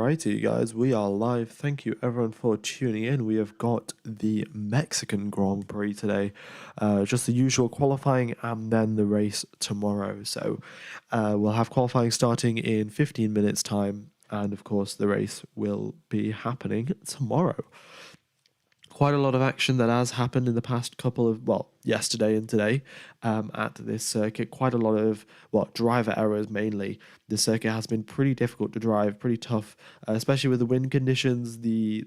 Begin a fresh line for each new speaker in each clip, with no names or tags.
Alrighty, guys, we are live. Thank you everyone for tuning in. We have got the Mexican Grand Prix today, just the usual qualifying and then the race tomorrow. So we'll have qualifying starting in 15 minutes time, and of course the race will be happening tomorrow. Quite a lot of action that has happened in the past couple of, yesterday and today at this circuit. Quite a lot of, driver errors mainly. The circuit has been pretty difficult to drive, pretty tough, especially with the wind conditions, the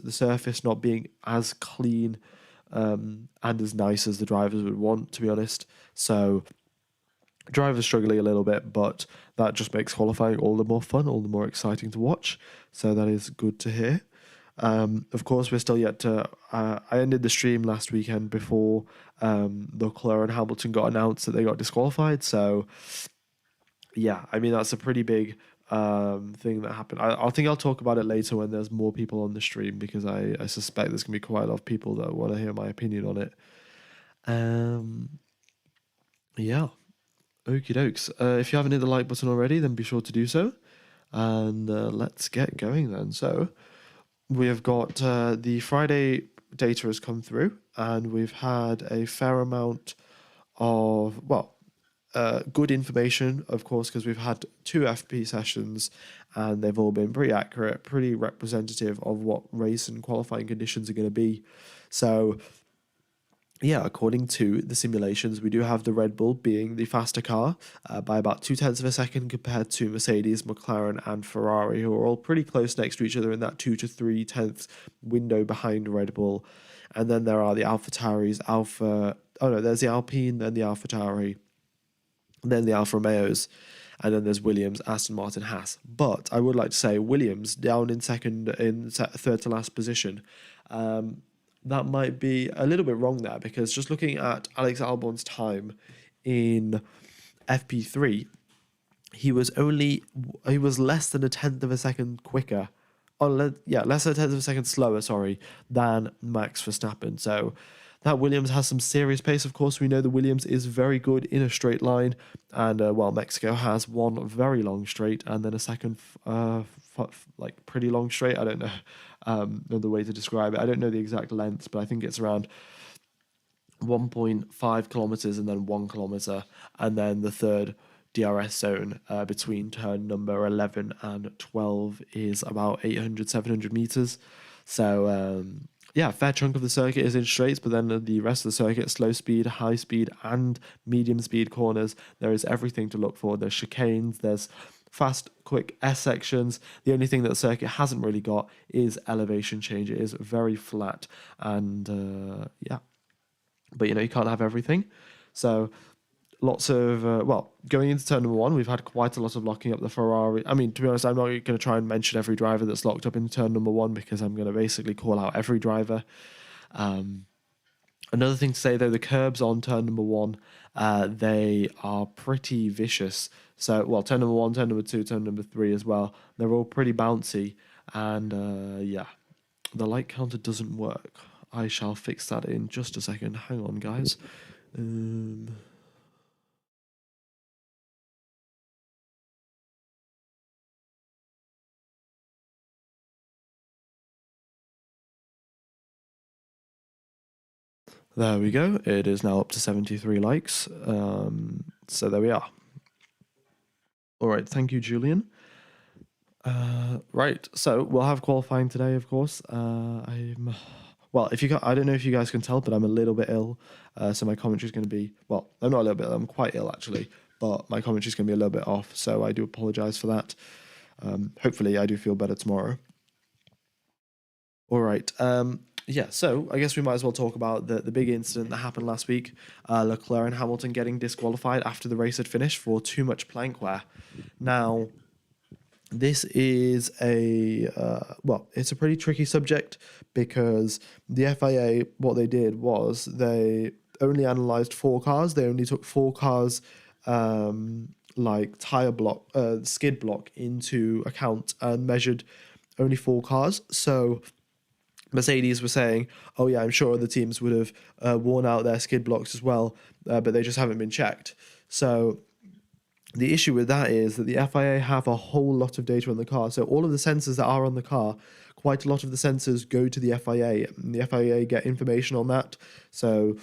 surface not being as clean and as nice as the drivers would want, to be honest. So drivers struggling a little bit, but that just makes qualifying all the more fun, all the more exciting to watch. So that is good to hear. Of course, we're still yet to... I ended the stream last weekend before Leclerc and Hamilton got announced that they got disqualified. So, yeah, I mean, that's a pretty big thing that happened. I think I'll talk about it later when there's more people on the stream, because I suspect there's going to be quite a lot of people that want to hear my opinion on it. Yeah. Okie dokes. If you haven't hit the like button already, then be sure to do so. And let's get going then. So... we have got the Friday data has come through, and we've had a fair amount of, good information, of course, because we've had 2 FP sessions, and they've all been pretty accurate, pretty representative of what race and qualifying conditions are going to be. So, yeah, according to the simulations, we do have the Red Bull being the faster car by about 0.2 of a second compared to Mercedes, McLaren, and Ferrari, who are all pretty close next to each other in that 2 to 3/10 window behind Red Bull. And then there are the AlphaTauris, there's the Alpine, then the AlphaTauri, then the Alfa Romeos, and then there's Williams, Aston Martin, Haas. But I would like to say Williams down in third to last position. That might be a little bit wrong there, because just looking at Alex Albon's time in FP3, he was less than 0.1 of a second quicker, less than 0.1 of a second slower, than Max Verstappen. So that Williams has some serious pace. Of course, we know the Williams is very good in a straight line, and Mexico has one very long straight and then a second pretty long straight. I don't know another way to describe it. I don't know the exact length, but I think it's around 1.5 kilometers and then 1 kilometer, and then the third DRS zone between turn number 11 and 12 is about 800-700 meters. So fair chunk of the circuit is in straights, but then the rest of the circuit, slow speed, high speed, and medium speed corners, there is everything to look for. There's chicanes, there's fast, quick S sections. The only thing that the circuit hasn't really got is elevation change. It is very flat, and but you can't have everything. So lots of going into turn number 1, we've had quite a lot of locking up the Ferrari. I mean, to be honest, I'm not going to try and mention every driver that's locked up in turn number 1, because I'm going to basically call out every driver. Another thing to say, though, the curbs on turn number 1, they are pretty vicious. So, turn number 1, turn number 2, turn number 3 as well. They're all pretty bouncy, and the light counter doesn't work. I shall fix that in just a second. Hang on, guys. There we go. It is now up to 73 likes. So there we are. All right. Thank you, Julian. Right. So we'll have qualifying today, of course. I don't know if you guys can tell, but I'm a little bit ill. So my commentary is going to be, I'm not a little bit, I'm quite ill actually, but my commentary is going to be a little bit off. So I do apologize for that. Hopefully I do feel better tomorrow. All right. So I guess we might as well talk about the big incident that happened last week. Leclerc and Hamilton getting disqualified after the race had finished for too much plank wear. Now, this is it's a pretty tricky subject, because the FIA, what they did was they only analysed 4 cars. They only took 4 cars, tire block, skid block into account, and measured only 4 cars. So Mercedes were saying, oh yeah, I'm sure other teams would have worn out their skid blocks as well, but they just haven't been checked. So the issue with that is that the FIA have a whole lot of data on the car. So all of the sensors that are on the car, quite a lot of the sensors go to the FIA, and the FIA get information on that. So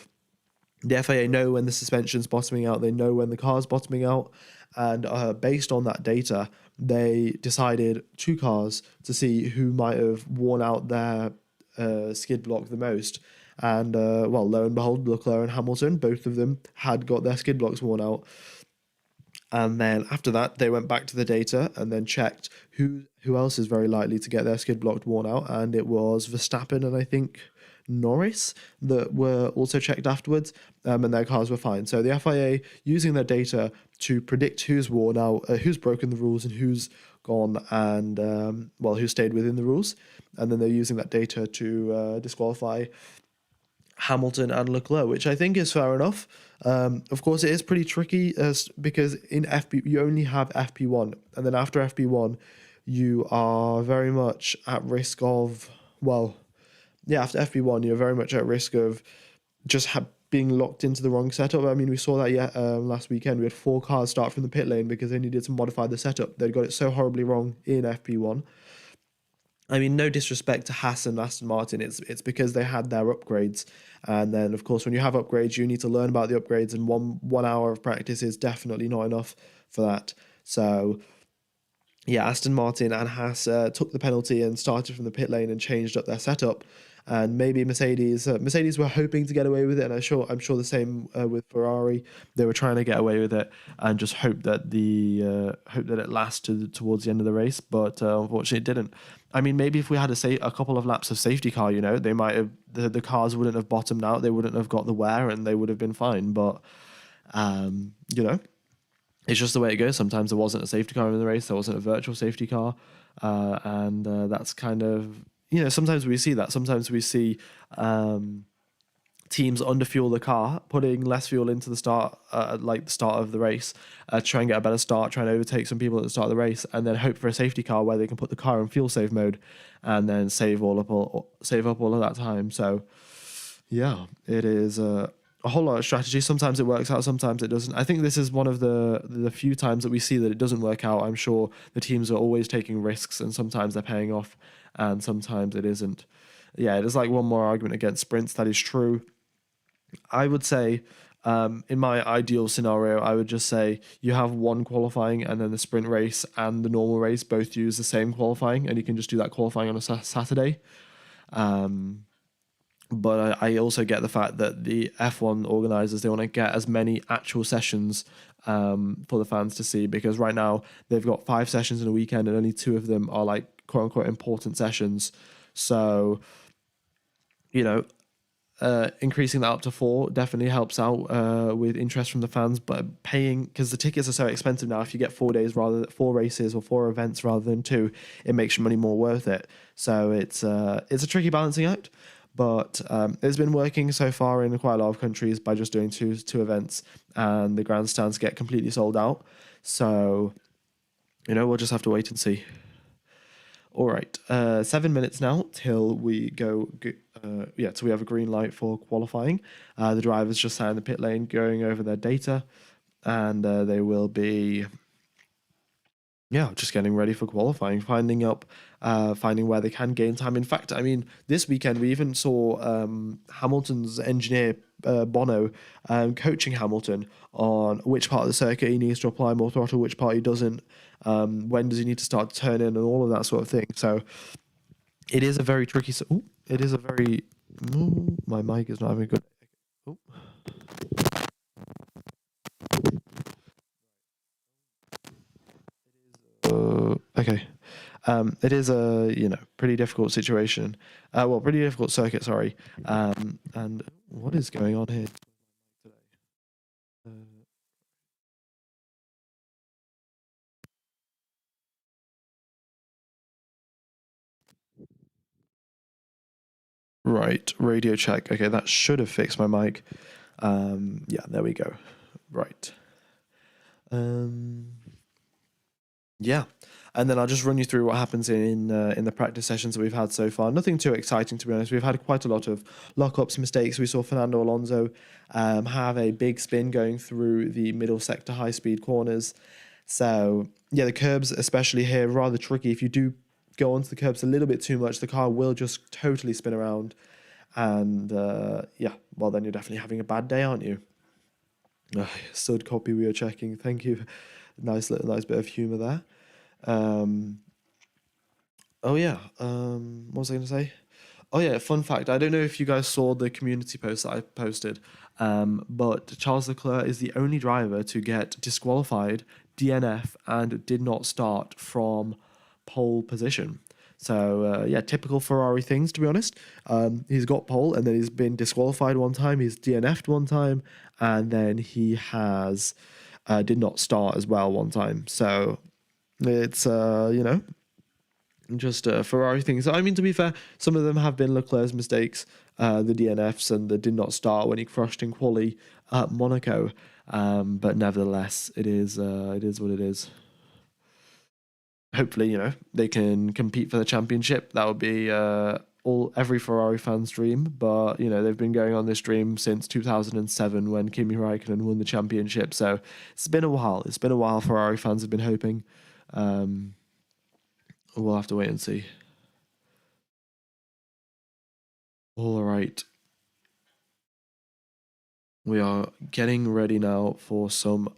the FIA know when the suspension's bottoming out, they know when the car's bottoming out, and based on that data, they decided 2 cars to see who might have worn out their skid block the most. And well, lo and behold, Leclerc and Hamilton, both of them had got their skid blocks worn out. And then after that, they went back to the data and then checked who else is very likely to get their skid block worn out. And it was Verstappen and I think Norris that were also checked afterwards, and their cars were fine. So the FIA using their data to predict who's worn out, who's broken the rules, and who's gone and well, who stayed within the rules, and then they're using that data to disqualify Hamilton and Leclerc, which I think is fair enough. Of course, it is pretty tricky because in FP you only have FP1, and then after FP1, you are very much at risk of, well, yeah, after FP1, you're very much at risk of just being locked into the wrong setup. I mean, we saw that last weekend. We had 4 cars start from the pit lane because they needed to modify the setup. They'd got it so horribly wrong in FP1. I mean, no disrespect to Haas and Aston Martin. It's because they had their upgrades, and then of course when you have upgrades, you need to learn about the upgrades, and one hour of practice is definitely not enough for that. So yeah, Aston Martin and Haas took the penalty and started from the pit lane and changed up their setup. And maybe Mercedes were hoping to get away with it, and I'm sure the same with Ferrari. They were trying to get away with it and just hope that it lasted towards the end of the race, but unfortunately it didn't. I mean, maybe if we had a couple of laps of safety car, they might have the cars wouldn't have bottomed out, they wouldn't have got the wear, and they would have been fine. But it's just the way it goes. Sometimes there wasn't a safety car in the race, there wasn't a virtual safety car, and that's kind of, sometimes we see that. Sometimes we see teams underfuel the car, putting less fuel into the start, like the start of the race, try and get a better start, try and overtake some people at the start of the race, and then hope for a safety car where they can put the car in fuel save mode, and then save up all of that time. So yeah, it is a whole lot of strategy. Sometimes it works out, sometimes it doesn't. I think this is one of the few times that we see that it doesn't work out. I'm sure the teams are always taking risks, and sometimes they're paying off, and sometimes it isn't. Yeah, it is like one more argument against sprints. That is true. I would say, in my ideal scenario, I would just say you have one qualifying, and then the sprint race and the normal race both use the same qualifying, and you can just do that qualifying on a Saturday. But I also get the fact that the F1 organisers, they want to get as many actual sessions for the fans to see, because right now they've got 5 sessions in a weekend and only 2 of them are like quote unquote important sessions. So, increasing that up to 4 definitely helps out with interest from the fans, but paying, because the tickets are so expensive now, if you get 4 races or 4 events rather than 2, it makes your money more worth it. So it's a tricky balancing act. But it's been working so far in quite a lot of countries by just doing two events, and the grandstands get completely sold out. So, we'll just have to wait and see. All right, 7 minutes now till we go. Till we have a green light for qualifying. The drivers just sat in the pit lane going over their data, and they will be. Yeah, just getting ready for qualifying, finding where they can gain time. In fact, I mean, this weekend we even saw Hamilton's engineer, Bono, coaching Hamilton on which part of the circuit he needs to apply more throttle, which part he doesn't, when does he need to start to turn in, and all of that sort of thing. So it is a very tricky... my mic is not having a good... Ooh. Okay. It is a pretty difficult situation. Pretty difficult circuit. Sorry. And what is going on here today? Right. Radio check. Okay, that should have fixed my mic. Yeah. There we go. Right. Yeah. and then I'll just run you through what happens in the practice sessions that we've had so far. Nothing too exciting, to be honest. We've had quite a lot of lockups, mistakes. We saw Fernando Alonso have a big spin going through the middle sector high-speed corners. So, yeah, the curbs, especially here, rather tricky. If you do go onto the curbs a little bit too much, the car will just totally spin around. And, yeah, well, then you're definitely having a bad day, aren't you? Stud copy we are checking. Thank you. Nice bit of humour there. Oh yeah. What was I going to say? Oh yeah. Fun fact. I don't know if you guys saw the community post that I posted. But Charles Leclerc is the only driver to get disqualified, DNF, and did not start from pole position. So yeah, typical Ferrari things, to be honest. He's got pole, and then he's been disqualified one time. He's DNF'd one time, and then he has did not start as well one time. So it's just Ferrari things. I mean, to be fair, some of them have been Leclerc's mistakes, the DNFs and the did not start when he crushed in quali at Monaco. But nevertheless, it is what it is. Hopefully, they can compete for the championship. That would be every Ferrari fan's dream. But they've been going on this dream since 2007 when Kimi Räikkönen won the championship. So it's been a while. Ferrari fans have been hoping. We'll have to wait and see. All right. We are getting ready now for some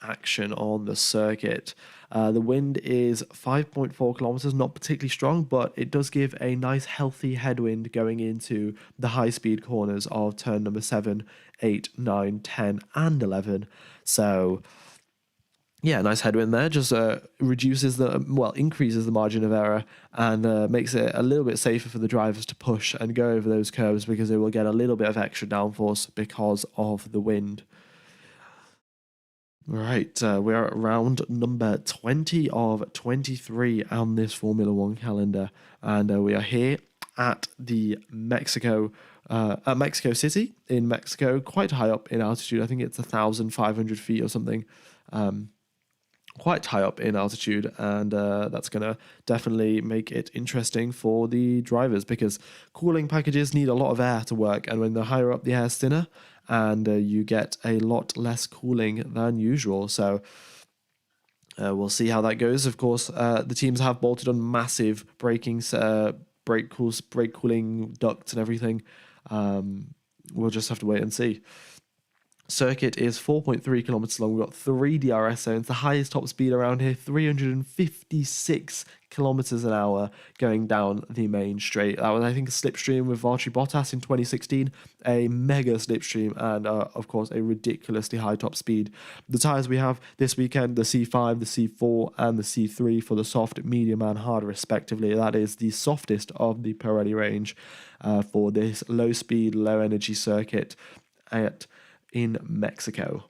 action on the circuit. The wind is 5.4 kilometers, not particularly strong, but it does give a nice healthy headwind going into the high-speed corners of turn number 7, 8, 9, 10, and 11. So yeah, nice headwind there. Just increases the margin of error and makes it a little bit safer for the drivers to push and go over those curves because they will get a little bit of extra downforce because of the wind. Right, we're at round number 20 of 23 on this Formula One calendar, and we are here at the Mexico City in Mexico, quite high up in altitude. I think it's 1,500 feet or something. Quite high up in altitude, and that's going to definitely make it interesting for the drivers because cooling packages need a lot of air to work, and when they're higher up, the air is thinner, and you get a lot less cooling than usual. So we'll see how that goes. Of course, the teams have bolted on massive brake cooling ducts and everything. We'll just have to wait and see. Circuit is 4.3 kilometers long. We've got 3 DRS zones. The highest top speed around here, 356 kilometers an hour going down the main straight. That was, I think, a slipstream with Valtteri Bottas in 2016, a mega slipstream, and of course a ridiculously high top speed. The tires we have this weekend, the C5, the C4, and the C3 for the soft, medium, and hard respectively. That is the softest of the Pirelli range for this low speed, low energy circuit in Mexico.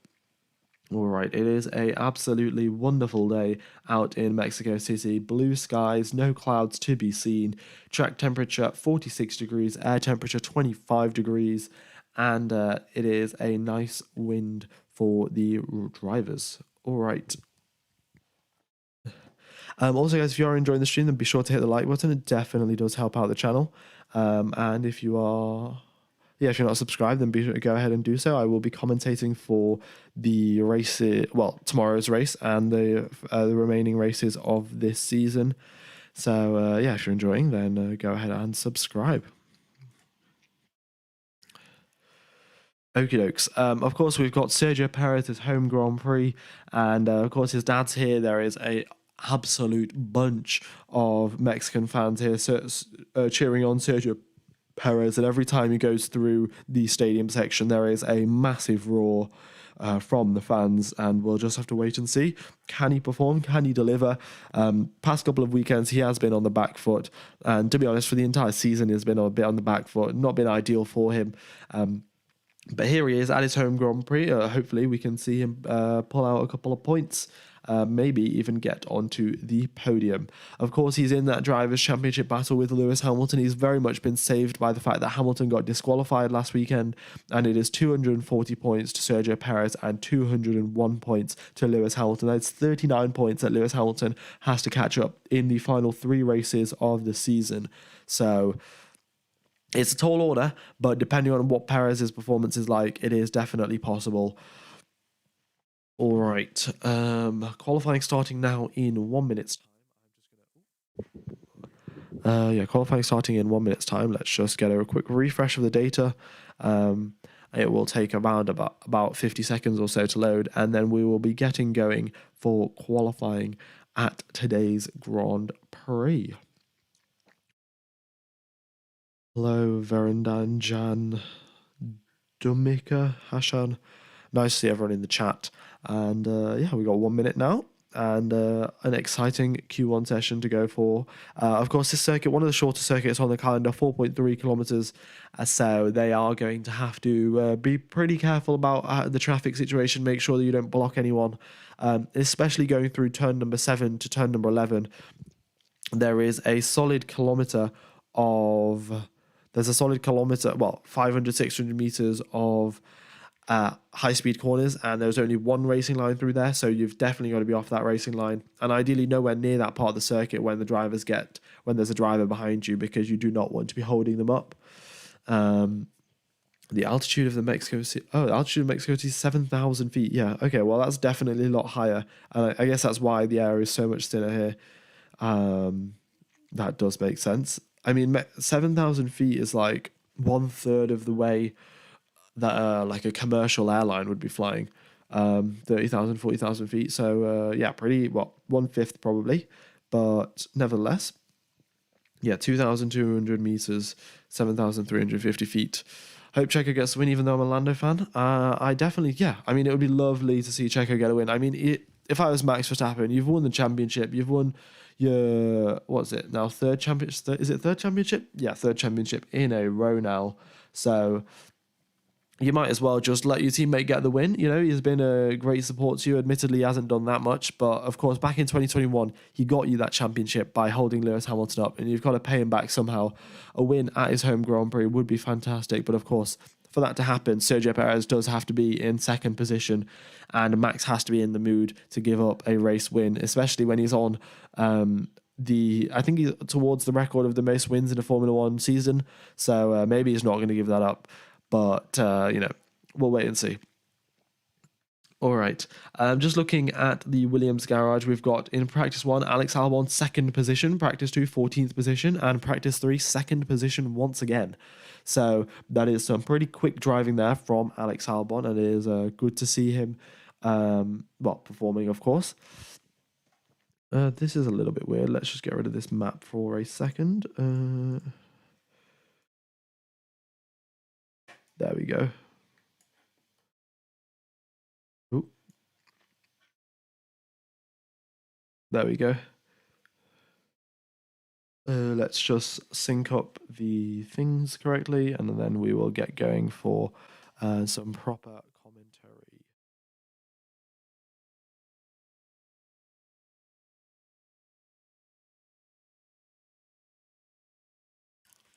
All right, it is a absolutely wonderful day out in Mexico City. Blue skies, no clouds to be seen. Track temperature 46 degrees, air temperature 25 degrees, and it is a nice wind for the drivers. All right. Also, guys, if you are enjoying the stream, then be sure to hit the like button. It definitely does help out the channel. And if you are... if you're not subscribed, then be sure to go ahead and do so. I will be commentating for the race, tomorrow's race and the remaining races of this season. So, if you're enjoying, then go ahead and subscribe. Okie dokes. Of course, we've got Sergio Perez's home Grand Prix, and of course, his dad's here. There is a absolute bunch of Mexican fans here cheering on Sergio Perez, and every time he goes through the stadium section, there is a massive roar from the fans, and we'll just have to wait and see. Can he perform? Can he deliver? Past couple of weekends, he has been on the back foot, and to be honest, for the entire season, he's been a bit on the back foot. Not been ideal for him. But here he is at his home Grand Prix. Hopefully we can see him pull out a couple of points, maybe even get onto the podium. Of course, he's in that Drivers' Championship battle with Lewis Hamilton. He's very much been saved by the fact that Hamilton got disqualified last weekend, and it is 240 points to Sergio Perez and 201 points to Lewis Hamilton. That's 39 points that Lewis Hamilton has to catch up in the final 3 races of the season. So it's a tall order, but depending on what Perez's performance is like, it is definitely possible. All right. Qualifying starting now in 1 minute's time. Qualifying starting in 1 minute's time. Let's just get a quick refresh of the data. It will take around about 50 seconds or so to load, and then we will be getting going for qualifying at today's Grand Prix. Hello, Verandan, Jan, Dumika, Hashan. Nice to see everyone in the chat. And we got 1 minute now, and an exciting Q1 session to go for. Of course, this circuit, one of the shorter circuits on the calendar, 4.3 kilometers. So they are going to have to be pretty careful about the traffic situation. Make sure that you don't block anyone, especially going through turn number 7 to turn number 11. There is a solid kilometer of... There's a solid kilometer, 500, 600 meters of high-speed corners, and there's only one racing line through there, so you've definitely got to be off that racing line, and ideally nowhere near that part of the circuit when there's a driver behind you, because you do not want to be holding them up. The altitude of the Mexico City... Oh, the altitude of Mexico City is 7,000 feet. Yeah, okay, well, that's definitely a lot higher, and I guess that's why the air is so much thinner here. That does make sense. I mean, 7,000 feet is like 1/3 of the way that like a commercial airline would be flying. 30,000, 40,000 feet. So pretty, 1/5 probably. But nevertheless, 2,200 meters, 7,350 feet. Hope Checo gets the win, even though I'm a Lando fan. I definitely, I mean, it would be lovely to see Checo get a win. I mean, if I was Max Verstappen, you've won the championship, you've won your, what's it now, third championship? Is it third championship? Yeah, third championship in a row now. So you might as well just let your teammate get the win. You know, he's been a great support to you. Admittedly, he hasn't done that much, but of course, back in 2021, he got you that championship by holding Lewis Hamilton up, and you've got to pay him back somehow. A win at his home Grand Prix would be fantastic, but of course, for that to happen, Sergio Perez does have to be in second position, and Max has to be in the mood to give up a race win, especially when he's on I think he's towards the record of the most wins in a Formula One season. So maybe he's not going to give that up, but we'll wait and see. All right, just looking at the Williams garage, we've got in practice 1, Alex Albon, 2nd position, practice 2, 14th position, and practice 3, 2nd position once again. So that is some pretty quick driving there from Alex Albon, and it is good to see him, performing, of course. This is a little bit weird. Let's just get rid of this map for a second. There we go. Ooh. There we go. Let's just sync up the things correctly, and then we will get going for some proper commentary.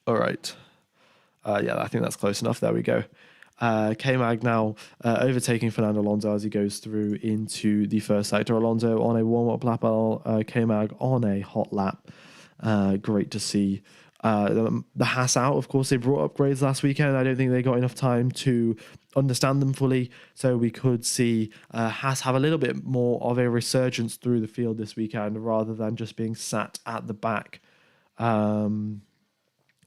All right. I think that's close enough. There we go. K-Mag now overtaking Fernando Alonso as he goes through into the first sector. Alonso on a warm-up lap, K-Mag on a hot lap. Great to see. The Haas out, of course, they brought upgrades last weekend. I don't think they got enough time to understand them fully, so we could see Haas have a little bit more of a resurgence through the field this weekend rather than just being sat at the back,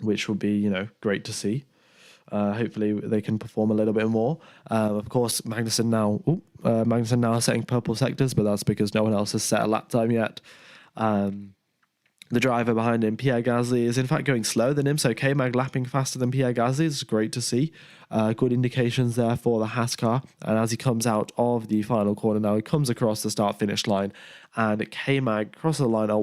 which would be, great to see. Hopefully they can perform a little bit more. Of course, Magnussen now setting purple sectors, but that's because no one else has set a lap time yet. The driver behind him, Pierre Gasly, is in fact going slower than him, so K-Mag lapping faster than Pierre Gasly. It's great to see. Good indications there for the Haas car. And as he comes out of the final corner now, he comes across the start-finish line, and K-Mag crosses the line at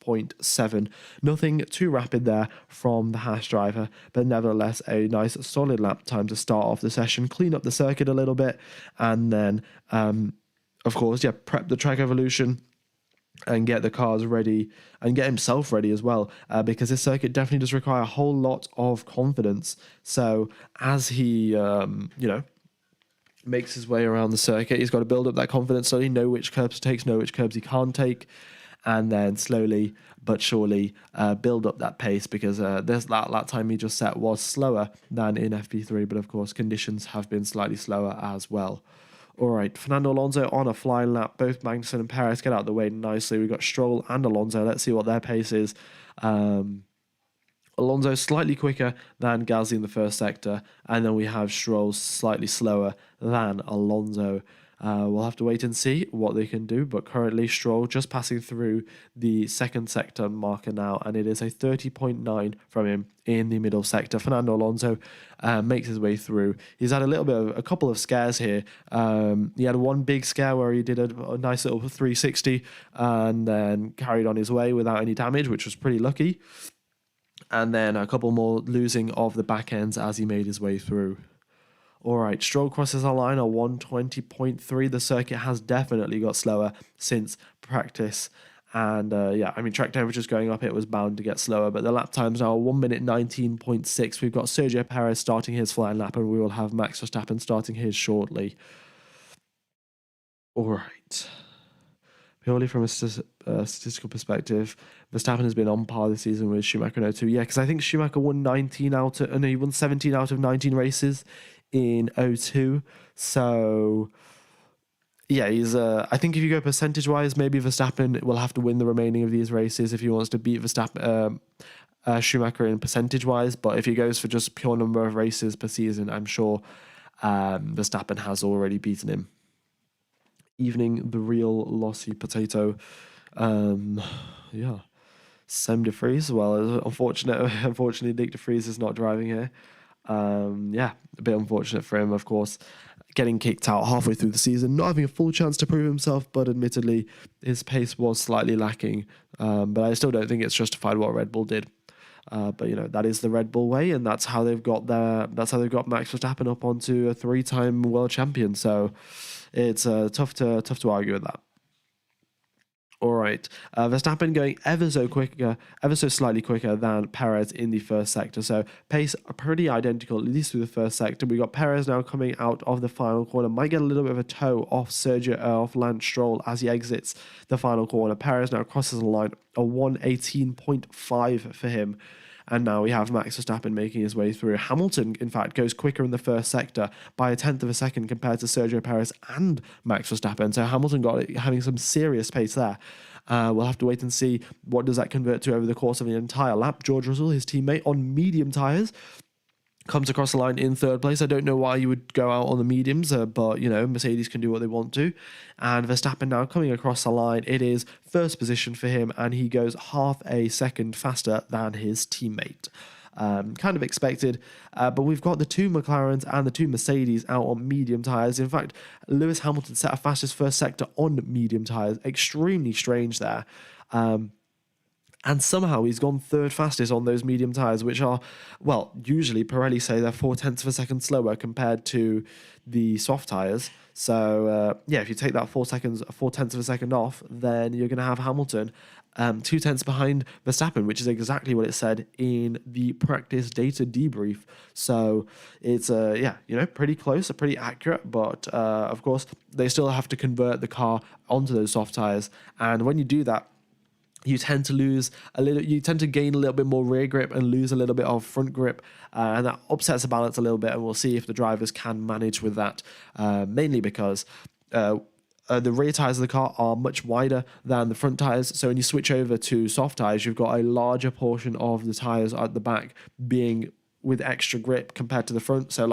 12.7. Nothing too rapid there from the Haas driver, but nevertheless a nice solid lap time to start off the session, clean up the circuit a little bit, and then of course, prep the track evolution and get the cars ready and get himself ready as well, because this circuit definitely does require a whole lot of confidence. So as he, makes his way around the circuit, he's got to build up that confidence slowly, know which curbs he takes, know which curbs he can't take, and then slowly but surely build up that pace, because that time he just set was slower than in FP3, but of course conditions have been slightly slower as well. All right, Fernando Alonso on a flying lap. Both Magnussen and Perez get out of the way nicely. We've got Stroll and Alonso. Let's see what their pace is. Alonso slightly quicker than Gasly in the first sector, and then we have Stroll slightly slower than Alonso. We'll have to wait and see what they can do, but currently Stroll just passing through the second sector marker now, and it is a 30.9 from him in the middle sector. Fernando Alonso makes his way through. He's had a couple of scares here. He had one big scare where he did a nice little 360 and then carried on his way without any damage, which was pretty lucky. And then a couple more losing of the back ends as he made his way through. All right, Stroll crosses our line at 120.3. The circuit has definitely got slower since practice. And track temperature's going up. It was bound to get slower, but the lap time's now 1 minute 19.6. We've got Sergio Perez starting his flying lap, and we will have Max Verstappen starting his shortly. All right. Purely from a statistical perspective, Verstappen has been on par this season with Schumacher in 02. Yeah, because I think Schumacher won 17 out of 19 races in 02. So yeah, he's I think if you go percentage wise, maybe Verstappen will have to win the remaining of these races if he wants to beat Verstappen Schumacher in percentage wise. But if he goes for just pure number of races per season, I'm sure Verstappen has already beaten him. Evening the real lossy potato. Sam de Vries. Well, unfortunately Nick de Vries is not driving here. A bit unfortunate for him, of course, getting kicked out halfway through the season, not having a full chance to prove himself, but admittedly his pace was slightly lacking. But I still don't think it's justified what Red Bull did. But that is the Red Bull way, and that's how they've got Max Verstappen up onto a 3-time world champion. So it's tough to argue with that. All right, Verstappen going ever so slightly quicker than Perez in the first sector. So pace are pretty identical, at least through the first sector. We got Perez now coming out of the final corner. Might get a little bit of a toe off Lance Stroll as he exits the final corner. Perez now crosses the line, a 118.5 for him. And now we have Max Verstappen making his way through. Hamilton, in fact, goes quicker in the first sector by a tenth of a second compared to Sergio Perez and Max Verstappen. So Hamilton having some serious pace there. We'll have to wait and see what does that convert to over the course of the entire lap. George Russell, his teammate, on medium tyres, comes across the line in third place. I don't know why you would go out on the mediums, but Mercedes can do what they want to. And Verstappen now coming across the line. It is first position for him, and he goes half a second faster than his teammate. Kind of expected, but we've got the two McLarens and the two Mercedes out on medium tyres. In fact, Lewis Hamilton set a fastest first sector on medium tyres. Extremely strange there. And somehow he's gone third fastest on those medium tyres, which are, well, usually Pirelli say they're 0.4 of a second slower compared to the soft tyres. So, if you take that 0.4 of a second off, then you're going to have Hamilton 0.2 behind Verstappen, which is exactly what it said in the practice data debrief. So it's, pretty close, pretty accurate. But, of course, they still have to convert the car onto those soft tyres. And when you do that, you tend to gain a little bit more rear grip and lose a little bit of front grip, and that upsets the balance a little bit, and we'll see if the drivers can manage with that, mainly because the rear tyres of the car are much wider than the front tyres. So when you switch over to soft tyres, you've got a larger portion of the tyres at the back being with extra grip compared to the front. So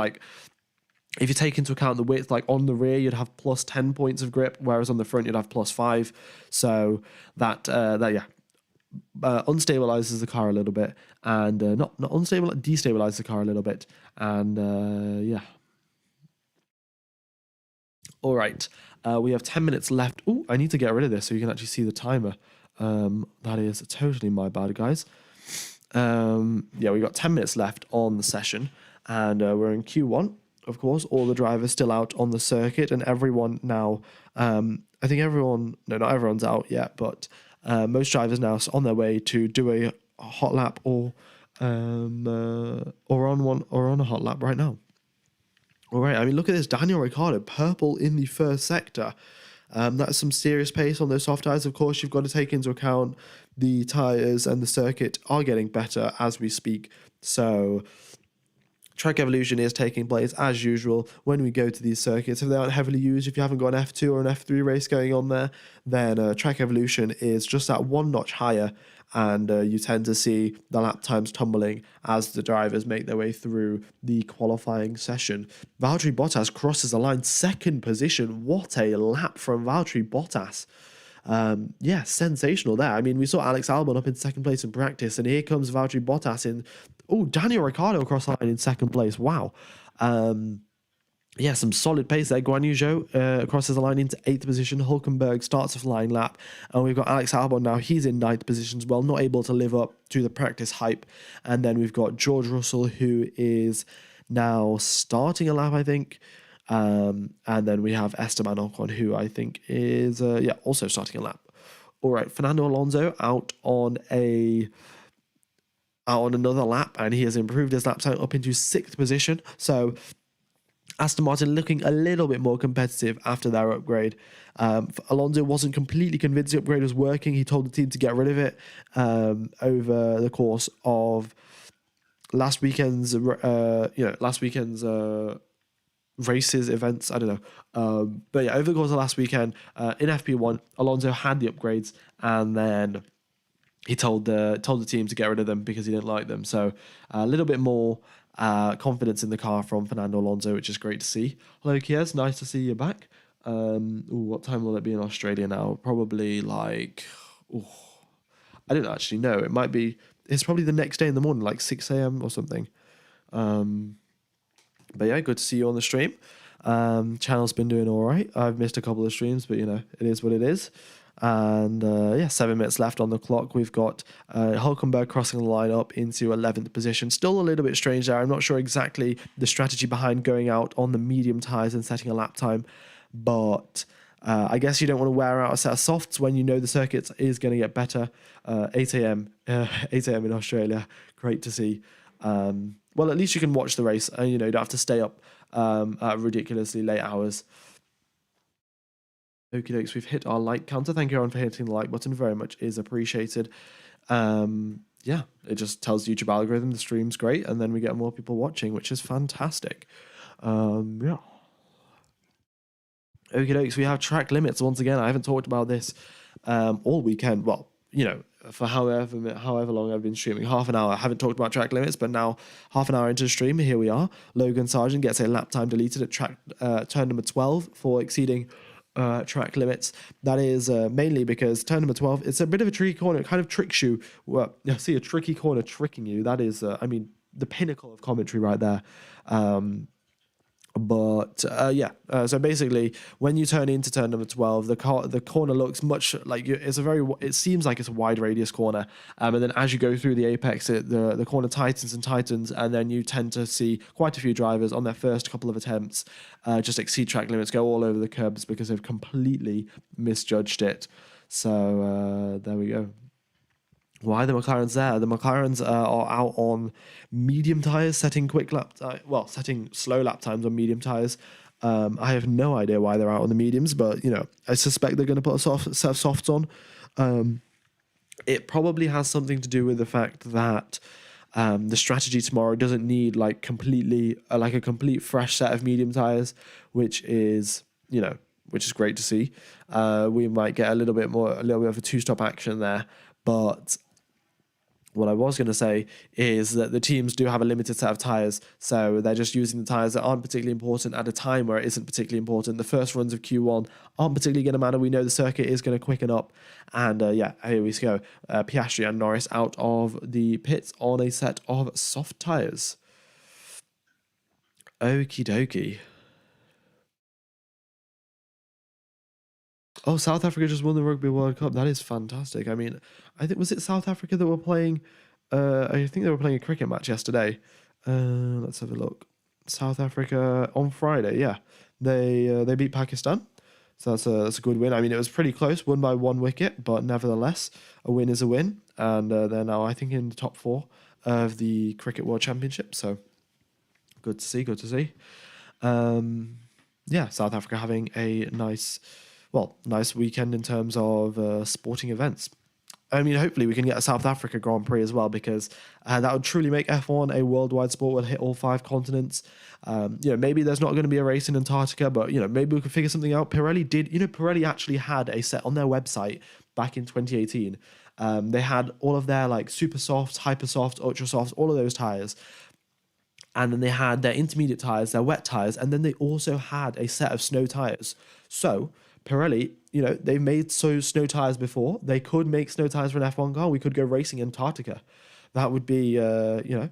if you take into account the width, on the rear, you'd have plus 10 points of grip, whereas on the front, you'd have plus 5. So that unstabilizes the car a little bit, and destabilizes the car a little bit. And All right, we have 10 minutes left. Oh, I need to get rid of this so you can actually see the timer. That is totally my bad, guys. Yeah, we got 10 minutes left on the session, and we're in Q1. Of course, all the drivers still out on the circuit, and everyone now. I think everyone. No, not everyone's out yet, but most drivers now on their way to do a hot lap or on a hot lap right now. All right, I mean, look at this. Daniel Ricciardo, purple in the first sector. That's some serious pace on those soft tyres. Of course, you've got to take into account the tyres and the circuit are getting better as we speak. So track evolution is taking place as usual when we go to these circuits. If they aren't heavily used, if you haven't got an F2 or an F3 race going on there, then track evolution is just that one notch higher, and you tend to see the lap times tumbling as the drivers make their way through the qualifying session. Valtteri Bottas crosses the line, second position. What a lap from Valtteri Bottas. Yeah, sensational there. I mean, we saw Alex Albon up in second place in practice, and here comes Valtteri Bottas in. Oh, Daniel Ricciardo across the line in second place. Wow. Yeah, some solid pace there. Guan Yu Zhou crosses the line into 8th position. Hulkenberg starts a flying lap. And we've got Alex Albon now. He's in 9th position as well, not able to live up to the practice hype. And then we've got George Russell, who is now starting a lap, I think. And then we have Esteban Ocon, who I think is, also starting a lap. All right, Fernando Alonso out on another lap, and he has improved his lap time up into 6th position. So Aston Martin looking a little bit more competitive after their upgrade. Alonso wasn't completely convinced the upgrade was working. He told the team to get rid of it over the course of last weekend's races, events, I don't know. But yeah, over the course of last weekend, in FP1, Alonso had the upgrades, and then he told the team to get rid of them because he didn't like them. So a little bit more confidence in the car from Fernando Alonso, which is great to see. Hello, Kies. Nice to see you back. What time will it be in Australia now? Probably like, I don't actually know. It's probably the next day in the morning, like 6 a.m. or something. But yeah, good to see you on the stream. Channel's been doing all right. I've missed a couple of streams, but it is what it is. And 7 minutes left on the clock. We've got Hulkenberg crossing the line up into 11th position. Still a little bit strange there. I'm not sure exactly the strategy behind going out on the medium tyres and setting a lap time, but I guess you don't want to wear out a set of softs when you know the circuit is going to get better. 8 a.m. 8 a.m. in Australia. Great to see. Well, at least you can watch the race, and you don't have to stay up at ridiculously late hours. Okie dokes, we've hit our like counter. Thank you everyone for hitting the like button. Very much is appreciated. Yeah, it just tells the YouTube algorithm the stream's great, and then we get more people watching, which is fantastic. Yeah. Okie dokes, we have track limits once again. I haven't talked about this all weekend. Well, for however long I've been streaming, half an hour. I haven't talked about track limits, but now half an hour into the stream, here we are. Logan Sargent gets a lap time deleted at turn number 12 for exceeding track limits. That is mainly because turn number 12, it's a bit of a tricky corner. It kind of tricks you. Well, you see a tricky corner tricking you. That is, the pinnacle of commentary right there. So basically, when you turn into turn number 12, the corner looks much like it seems like it's a wide radius corner, and then as you go through the apex, the corner tightens and tightens, and then you tend to see quite a few drivers on their first couple of attempts just exceed track limits, go all over the curbs because they've completely misjudged it. So there we go. Why the McLarens there? The McLarens are out on medium tyres, setting setting slow lap times on medium tyres. I have no idea why they're out on the mediums, but I suspect they're going to put a set of softs on. It probably has something to do with the fact that the strategy tomorrow doesn't need a complete fresh set of medium tyres, which is great to see. We might get a little bit of a two-stop action there, but what I was going to say is that the teams do have a limited set of tyres, so they're just using the tyres that aren't particularly important at a time where it isn't particularly important. The first runs of Q1 aren't particularly going to matter. We know the circuit is going to quicken up, and here we go. Piastri and Norris out of the pits on a set of soft tyres. Okie dokie. Oh, South Africa just won the Rugby World Cup. That is fantastic. I mean, I think was it South Africa that were playing. I think they were playing a cricket match yesterday. Let's have a look. South Africa on Friday. Yeah, they beat Pakistan. So that's a good win. I mean, it was pretty close, won by 1 wicket, but nevertheless, a win is a win, and they're now I think in the top 4 of the Cricket World Championship. So good to see. Good to see. Yeah, South Africa having a nice weekend in terms of sporting events. I mean, hopefully we can get a South Africa Grand Prix as well, because that would truly make F1 a worldwide sport. Will hit all 5 continents. Maybe there's not going to be a race in Antarctica, but maybe we could figure something out. Pirelli actually had a set on their website back in 2018. They had all of their like super softs, hyper softs, ultra softs, all of those tires. And then they had their intermediate tires, their wet tires, and then they also had a set of snow tires. So Pirelli, they've made snow tires before. They could make snow tires for an F1 car. We could go racing in Antarctica. That would be, that'd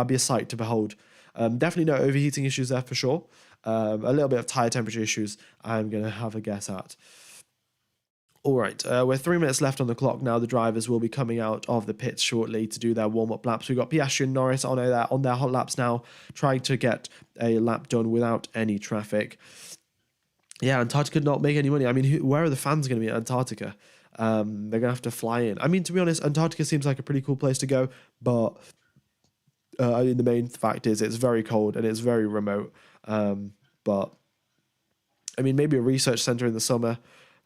be a sight to behold. Definitely no overheating issues there for sure. A little bit of tire temperature issues, I'm going to have a guess at. All right, we're 3 minutes left on the clock now. The drivers will be coming out of the pits shortly to do their warm-up laps. We've got Piastri and Norris on their hot laps now, trying to get a lap done without any traffic. Yeah, Antarctica not make any money. I mean, where are the fans going to be at Antarctica? They're going to have to fly in. I mean, to be honest, Antarctica seems like a pretty cool place to go, but I mean, the main fact is it's very cold and it's very remote. But I mean, maybe a research center in the summer,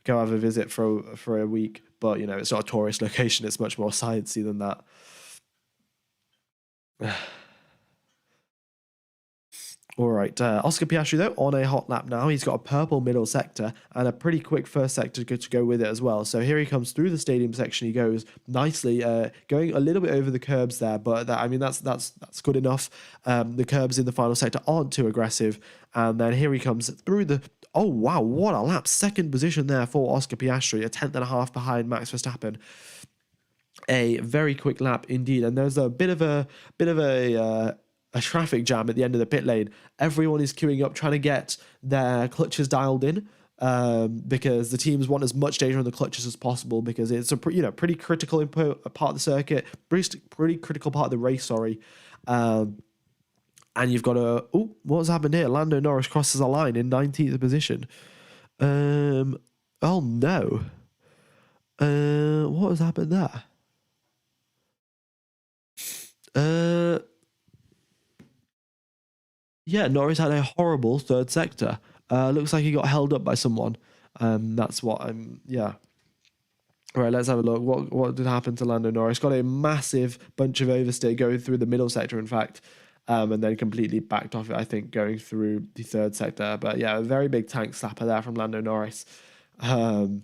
go have a visit for a week, but it's not a tourist location. It's much more sciencey than that. All right, Oscar Piastri though on a hot lap now. He's got a purple middle sector and a pretty quick first sector to go with it as well. So here he comes through the stadium section. He goes nicely, going a little bit over the curbs there, but that's good enough. The curbs in the final sector aren't too aggressive, and then here he comes through the. Oh wow, what a lap! Second position there for Oscar Piastri, a 10th.5 behind Max Verstappen. A very quick lap indeed, and there's a bit of a traffic jam at the end of the pit lane. Everyone is queuing up trying to get their clutches dialed in, because the teams want as much data on the clutches as possible, because it's a pretty critical part of the circuit, pretty critical part of the race. Sorry. And you've got what's happened here? Lando Norris crosses a line in 19th position. Oh no. What has happened there? Yeah, Norris had a horrible third sector. Looks like he got held up by someone. That's what yeah. All right, let's have a look. What did happen to Lando Norris? Got a massive bunch of oversteer going through the middle sector, in fact, and then completely backed off it, I think, going through the third sector. But yeah, a very big tank slapper there from Lando Norris. And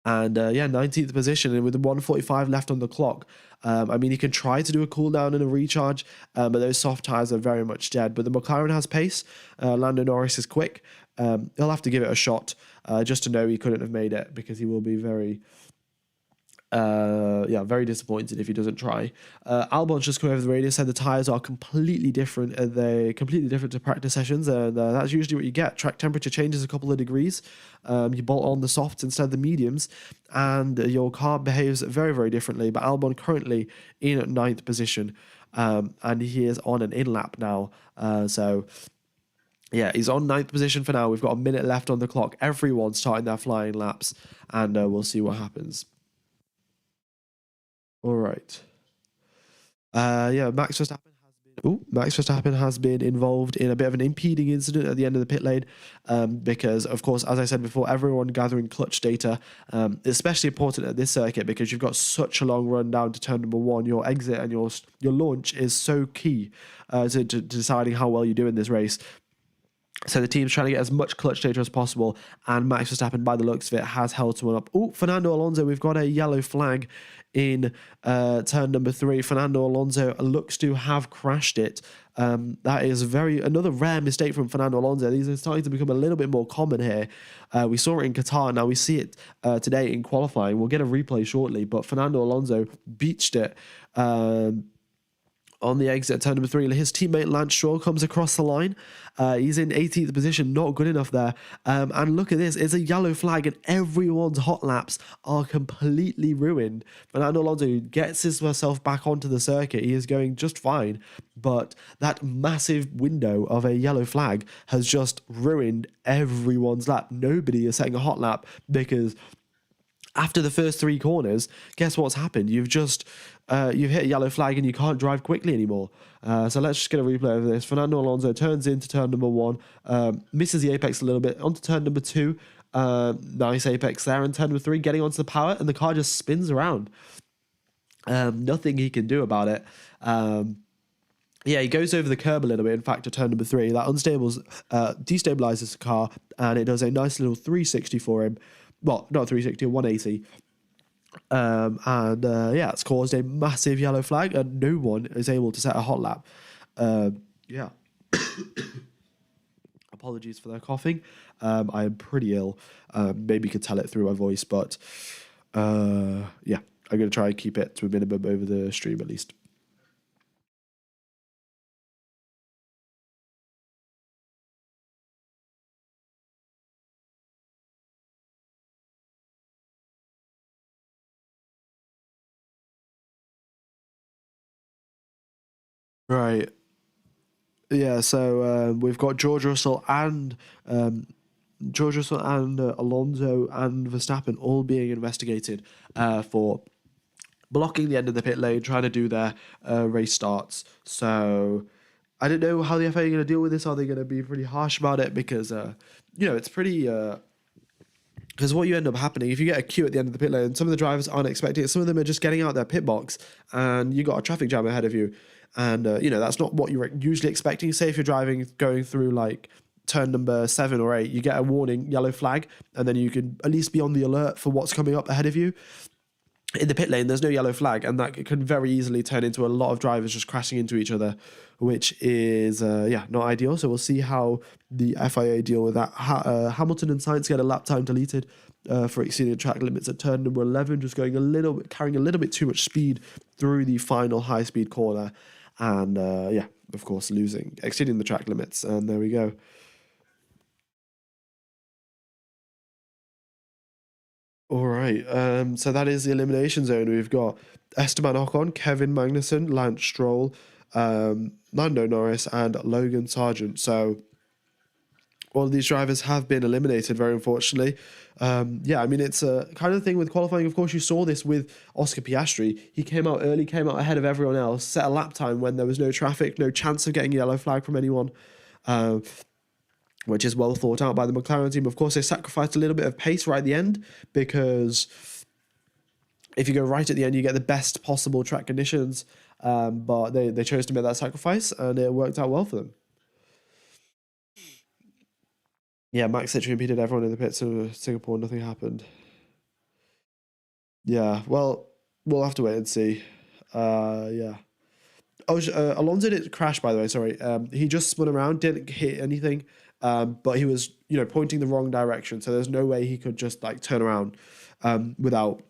19th position, and with 1:45 left on the clock. I mean, he can try to do a cool down and a recharge, but those soft tires are very much dead. But the McLaren has pace. Lando Norris is quick. He'll have to give it a shot just to know he couldn't have made it, because he will be very disappointed if he doesn't try. Albon's just come over the radio, said the tires are completely different. They're completely different to practice sessions, and that's usually what you get. Track temperature changes a couple of degrees. You bolt on the softs instead of the mediums, and your car behaves very, very differently. But Albon currently in 9th position, and he is on an in lap now. Yeah, he's on 9th position for now. We've got a minute left on the clock. Everyone's starting their flying laps, and we'll see what happens. All right. Max Verstappen has been involved in a bit of an impeding incident at the end of the pit lane, because, of course, as I said before, everyone gathering clutch data, especially important at this circuit, because you've got such a long run down to turn number 1. Your exit and your launch is so key to deciding how well you do in this race. So the team's trying to get as much clutch data as possible, and Max Verstappen, by the looks of it, has held someone up. Fernando Alonso, we've got a yellow flag in turn number 3. Fernando Alonso looks to have crashed it. That is another rare mistake from Fernando Alonso. These are starting to become a little bit more common here. We saw it in Qatar, now we see it today in qualifying. We'll get a replay shortly, but Fernando Alonso beached it on the exit at turn number 3. His teammate Lance Stroll comes across the line. He's in 18th position, not good enough there. And look at this, it's a yellow flag and everyone's hot laps are completely ruined. Fernando Alonso gets himself back onto the circuit. He is going just fine, but that massive window of a yellow flag has just ruined everyone's lap. Nobody is setting a hot lap because after the first 3 corners, guess what's happened? You've hit a yellow flag and you can't drive quickly anymore. So let's just get a replay of this. Fernando Alonso turns into turn number 1, misses the apex a little bit, onto turn number 2. Nice apex there, and turn number 3, getting onto the power, and the car just spins around. Nothing he can do about it. Yeah, he goes over the curb a little bit, in fact, to turn number 3. That destabilizes the car, and it does a nice little 360 for him. Well, not 360, 180. Yeah, it's caused a massive yellow flag, and no one is able to set a hot lap. Yeah. Apologies for the coughing. I am pretty ill. Maybe you could tell it through my voice, but yeah, I'm going to try and keep it to a minimum over the stream at least. Right. Yeah, so we've got George Russell and Alonso and Verstappen all being investigated for blocking the end of the pit lane, trying to do their race starts. So I don't know how the FA are going to deal with this. Are they going to be pretty harsh about it? Because, it's pretty... Because what you end up happening, if you get a queue at the end of the pit lane, some of the drivers aren't expecting it. Some of them are just getting out their pit box, and you got a traffic jam ahead of you. And, that's not what you're usually expecting. Say if you're going through, like, turn number 7 or 8, you get a warning, yellow flag, and then you can at least be on the alert for what's coming up ahead of you. In the pit lane, there's no yellow flag, and that can very easily turn into a lot of drivers just crashing into each other, which is, not ideal. So we'll see how the FIA deal with that. Hamilton and Sainz get a lap time deleted for exceeding track limits at turn number 11, just carrying a little bit too much speed through the final high-speed corner. And, of course, exceeding the track limits. And there we go. All right. So that is the elimination zone. We've got Esteban Ocon, Kevin Magnussen, Lance Stroll, Lando Norris, and Logan Sargent. So all of these drivers have been eliminated, very unfortunately. It's a kind of thing with qualifying. Of course, you saw this with Oscar Piastri. He came out early, came out ahead of everyone else, set a lap time when there was no traffic, no chance of getting a yellow flag from anyone, which is well thought out by the McLaren team. Of course, they sacrificed a little bit of pace right at the end, because if you go right at the end, you get the best possible track conditions, but they chose to make that sacrifice, and it worked out well for them. Yeah, Max literally impeded everyone in the pits in Singapore. Nothing happened. Yeah, well, we'll have to wait and see. Yeah. Oh, Alonso didn't crash, by the way. Sorry. He just spun around, didn't hit anything, but he was, pointing the wrong direction. So there's no way he could just turn around without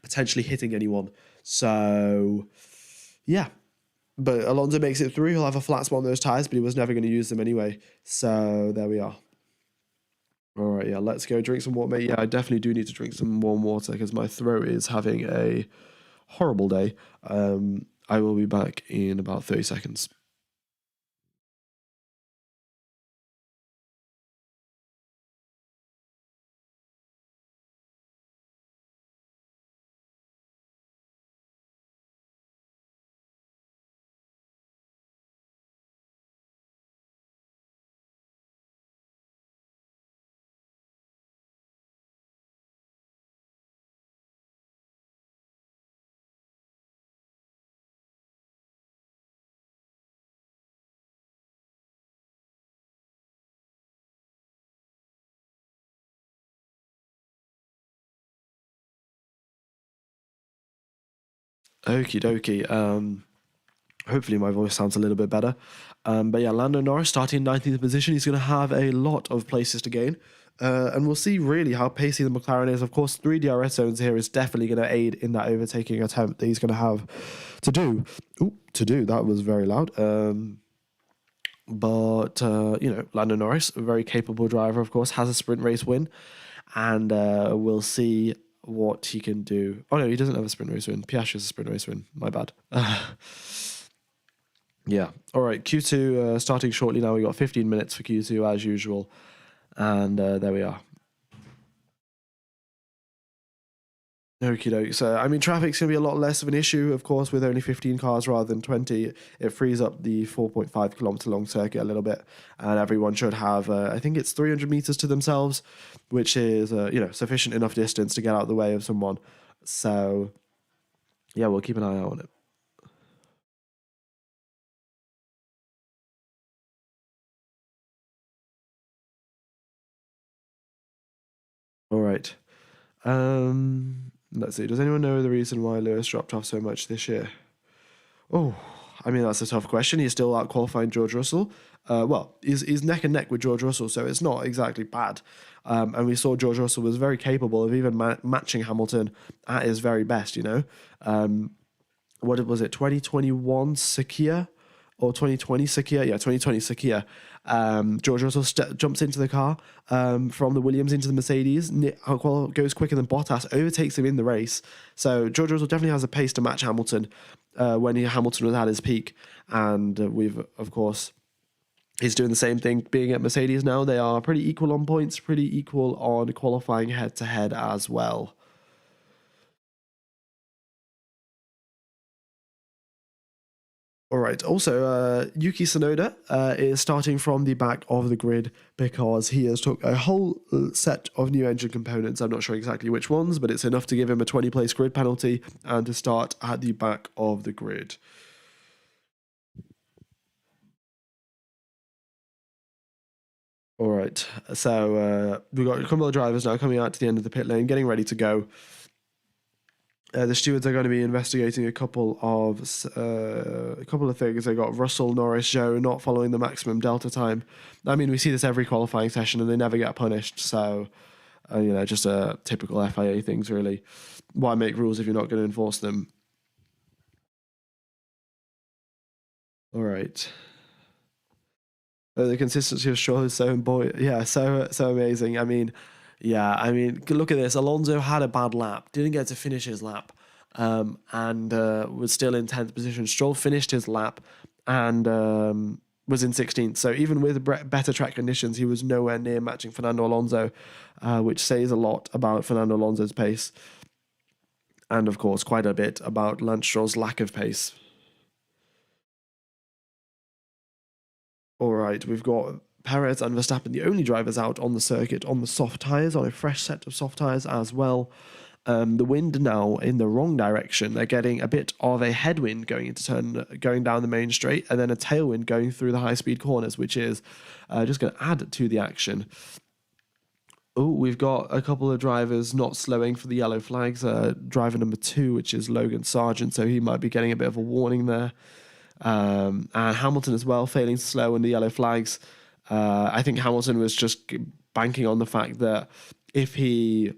potentially hitting anyone. So, yeah. But Alonso makes it through. He'll have a flat spot on those tires, but he was never going to use them anyway. So there we are. All right, yeah, let's go drink some water, mate. Yeah, I definitely do need to drink some warm water because my throat is having a horrible day. I will be back in about 30 seconds. Okie dokie. Hopefully my voice sounds a little bit better. But yeah, Lando Norris starting in 19th position. He's going to have a lot of places to gain. And we'll see really how pacey the McLaren is. Of course, 3 DRS zones here is definitely going to aid in that overtaking attempt that he's going to have to do. That was very loud. But Lando Norris, a very capable driver, of course, has a sprint race win. And we'll see what he can do. Oh, no, he doesn't have a sprint race win. Piastri has a sprint race win. My bad. Yeah. All right, Q2 starting shortly now. We got 15 minutes for Q2 as usual. And there we are. Okie doke. So, I mean, traffic's going to be a lot less of an issue, of course, with only 15 cars rather than 20. It frees up the 4.5 kilometer long circuit a little bit, and everyone should have, I think it's 300 meters to themselves, which is, sufficient enough distance to get out of the way of someone. So, yeah, we'll keep an eye out on it. All right. Let's see. Does anyone know the reason why Lewis dropped off so much this year? Oh, I mean, that's a tough question. He's still out qualifying George Russell. He's neck and neck with George Russell, so it's not exactly bad. And we saw George Russell was very capable of even matching Hamilton at his very best, what was it, 2021 Sakia? Or 2020 Sakia? Yeah, 2020 Sakia. George Russell jumps into the car from the Williams into the Mercedes. Goes quicker than Bottas, overtakes him in the race. So George Russell definitely has a pace to match Hamilton when Hamilton was at his peak. And we've, of course, he's doing the same thing being at Mercedes now. They are pretty equal on points, pretty equal on qualifying head-to-head as well. All right. Also, Yuki Tsunoda is starting from the back of the grid because he has took a whole set of new engine components. I'm not sure exactly which ones, but it's enough to give him a 20-place grid penalty and to start at the back of the grid. All right. So we've got a couple of drivers now coming out to the end of the pit lane, getting ready to go. The stewards are going to be investigating a couple of things. They got Russell, Norris, Zhou not following the maximum delta time. I mean, we see this every qualifying session, and they never get punished. So, just typical FIA things, really. Why make rules if you're not going to enforce them? All right. The consistency of Stroll is so so amazing. I mean, look at this. Alonso had a bad lap, didn't get to finish his lap, and was still in 10th position. Stroll finished his lap and was in 16th. So even with better track conditions, he was nowhere near matching Fernando Alonso, which says a lot about Fernando Alonso's pace. And of course, quite a bit about Lance Stroll's lack of pace. All right, we've got Perez and Verstappen, the only drivers out on the circuit on the soft tyres, on a fresh set of soft tyres as well. The wind now in the wrong direction. They're getting a bit of a headwind going down the main straight, and then a tailwind going through the high-speed corners, which is just going to add to the action. Oh, we've got a couple of drivers not slowing for the yellow flags. Driver number 2, which is Logan Sargent, so he might be getting a bit of a warning there. And Hamilton as well, failing to slow in the yellow flags. I think Hamilton was just banking on the fact that if he,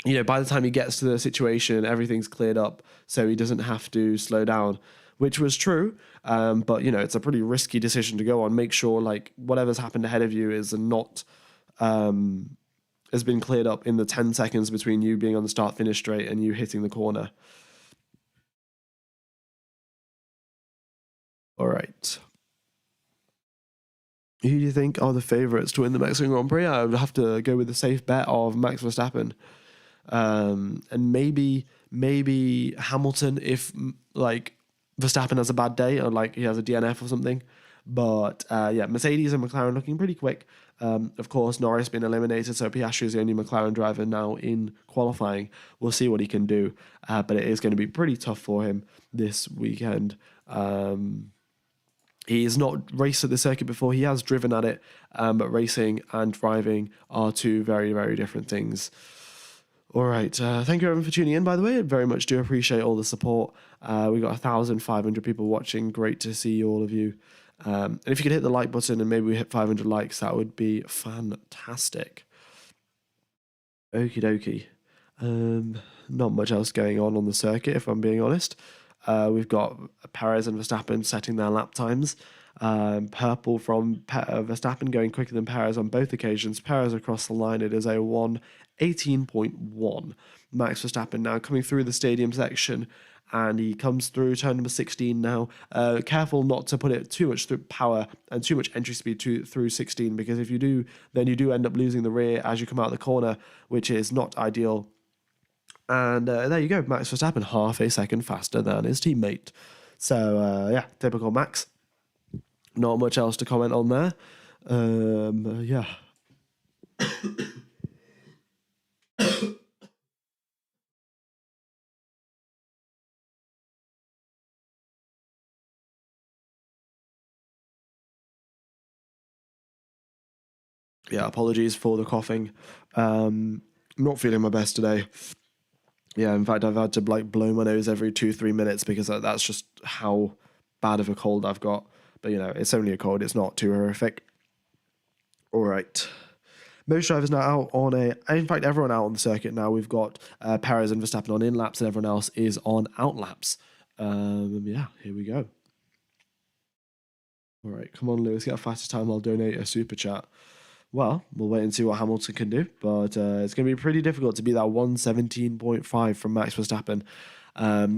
by the time he gets to the situation, everything's cleared up, so he doesn't have to slow down, which was true. But, it's a pretty risky decision to go on. Make sure, whatever's happened ahead of you is not, has been cleared up in the 10 seconds between you being on the start-finish straight and you hitting the corner. All right. Who do you think are the favourites to win the Mexican Grand Prix? I would have to go with the safe bet of Max Verstappen. And maybe Hamilton if, Verstappen has a bad day or, he has a DNF or something. But, Mercedes and McLaren looking pretty quick. Of course, Norris been eliminated, so Piastri is the only McLaren driver now in qualifying. We'll see what he can do. But it is going to be pretty tough for him this weekend. He's not raced at the circuit before. He has driven at it, but racing and driving are two very, very different things. All right. Thank you everyone for tuning in, by the way. I very much do appreciate all the support. We got 1,500 people watching. Great to see all of you. And if you could hit the like button and maybe we hit 500 likes, that would be fantastic. Okie dokie. Not much else going on the circuit, if I'm being honest. We've got Perez and Verstappen setting their lap times. Purple from Verstappen going quicker than Perez on both occasions. Perez across the line, it is a 1:18.1. Max Verstappen now coming through the stadium section, and he comes through turn number 16 now. Careful not to put it too much through power and too much entry speed through 16, because if you do, then you do end up losing the rear as you come out of the corner, which is not ideal. And there you go, Max Verstappen, half a second faster than his teammate. So, yeah, typical Max. Not much else to comment on there. Yeah. Yeah, apologies for the coughing. Not feeling my best today. Yeah, in fact, I've had to like blow my nose every 2-3 minutes because that's just how bad of a cold I've got. But you know, it's only a cold; it's not too horrific. All right. Most drivers now out on in fact, everyone out on the circuit now. We've got Perez and Verstappen on in laps, and everyone else is on out laps. Yeah, here we go. All right, come on, Lewis, get a faster time. I'll donate a super chat. Well, we'll wait and see what Hamilton can do, but it's going to be pretty difficult to beat that 1:17.5 from Max Verstappen.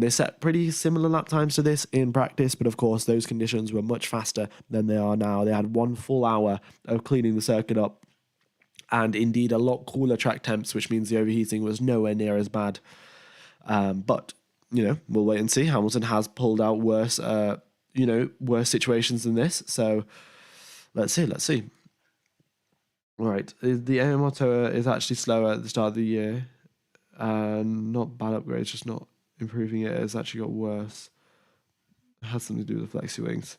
They set pretty similar lap times to this in practice, but of course, those conditions were much faster than they are now. They had 1 full hour of cleaning the circuit up, and indeed a lot cooler track temps, which means the overheating was nowhere near as bad. But, you know, we'll wait and see. Hamilton has pulled out worse situations than this, so let's see. All right, the air motor is actually slower at the start of the year, and not bad upgrades, just not improving it. It's actually got worse. It has something to do with the flexi wings.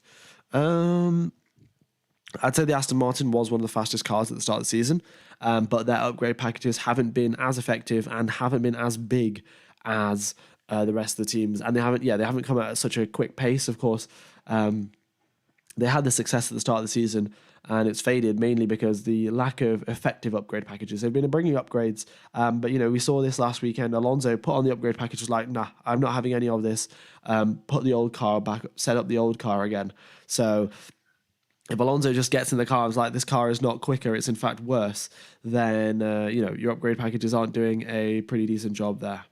I'd say the Aston Martin was one of the fastest cars at the start of the season, but their upgrade packages haven't been as effective and haven't been as big as the rest of the teams, and they haven't come out at such a quick pace. Of course, they had the success at the start of the season, and it's faded mainly because the lack of effective upgrade packages. They've been bringing upgrades, but you know, we saw this last weekend. Alonso put on the upgrade package, was like, nah, I'm not having any of this. Put the old car back, set up the old car again. So if Alonso just gets in the car and is like, this car is not quicker, it's in fact worse, then you know, your upgrade packages aren't doing a pretty decent job there.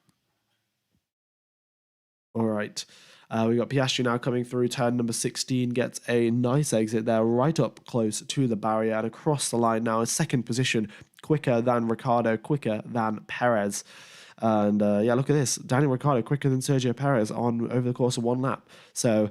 All right. We got Piastri now coming through turn number 16, gets a nice exit there, right up close to the barrier and across the line now in second position, quicker than Ricciardo, quicker than Perez. And yeah, look at this. Daniel Ricciardo quicker than Sergio Perez over the course of 1 lap. So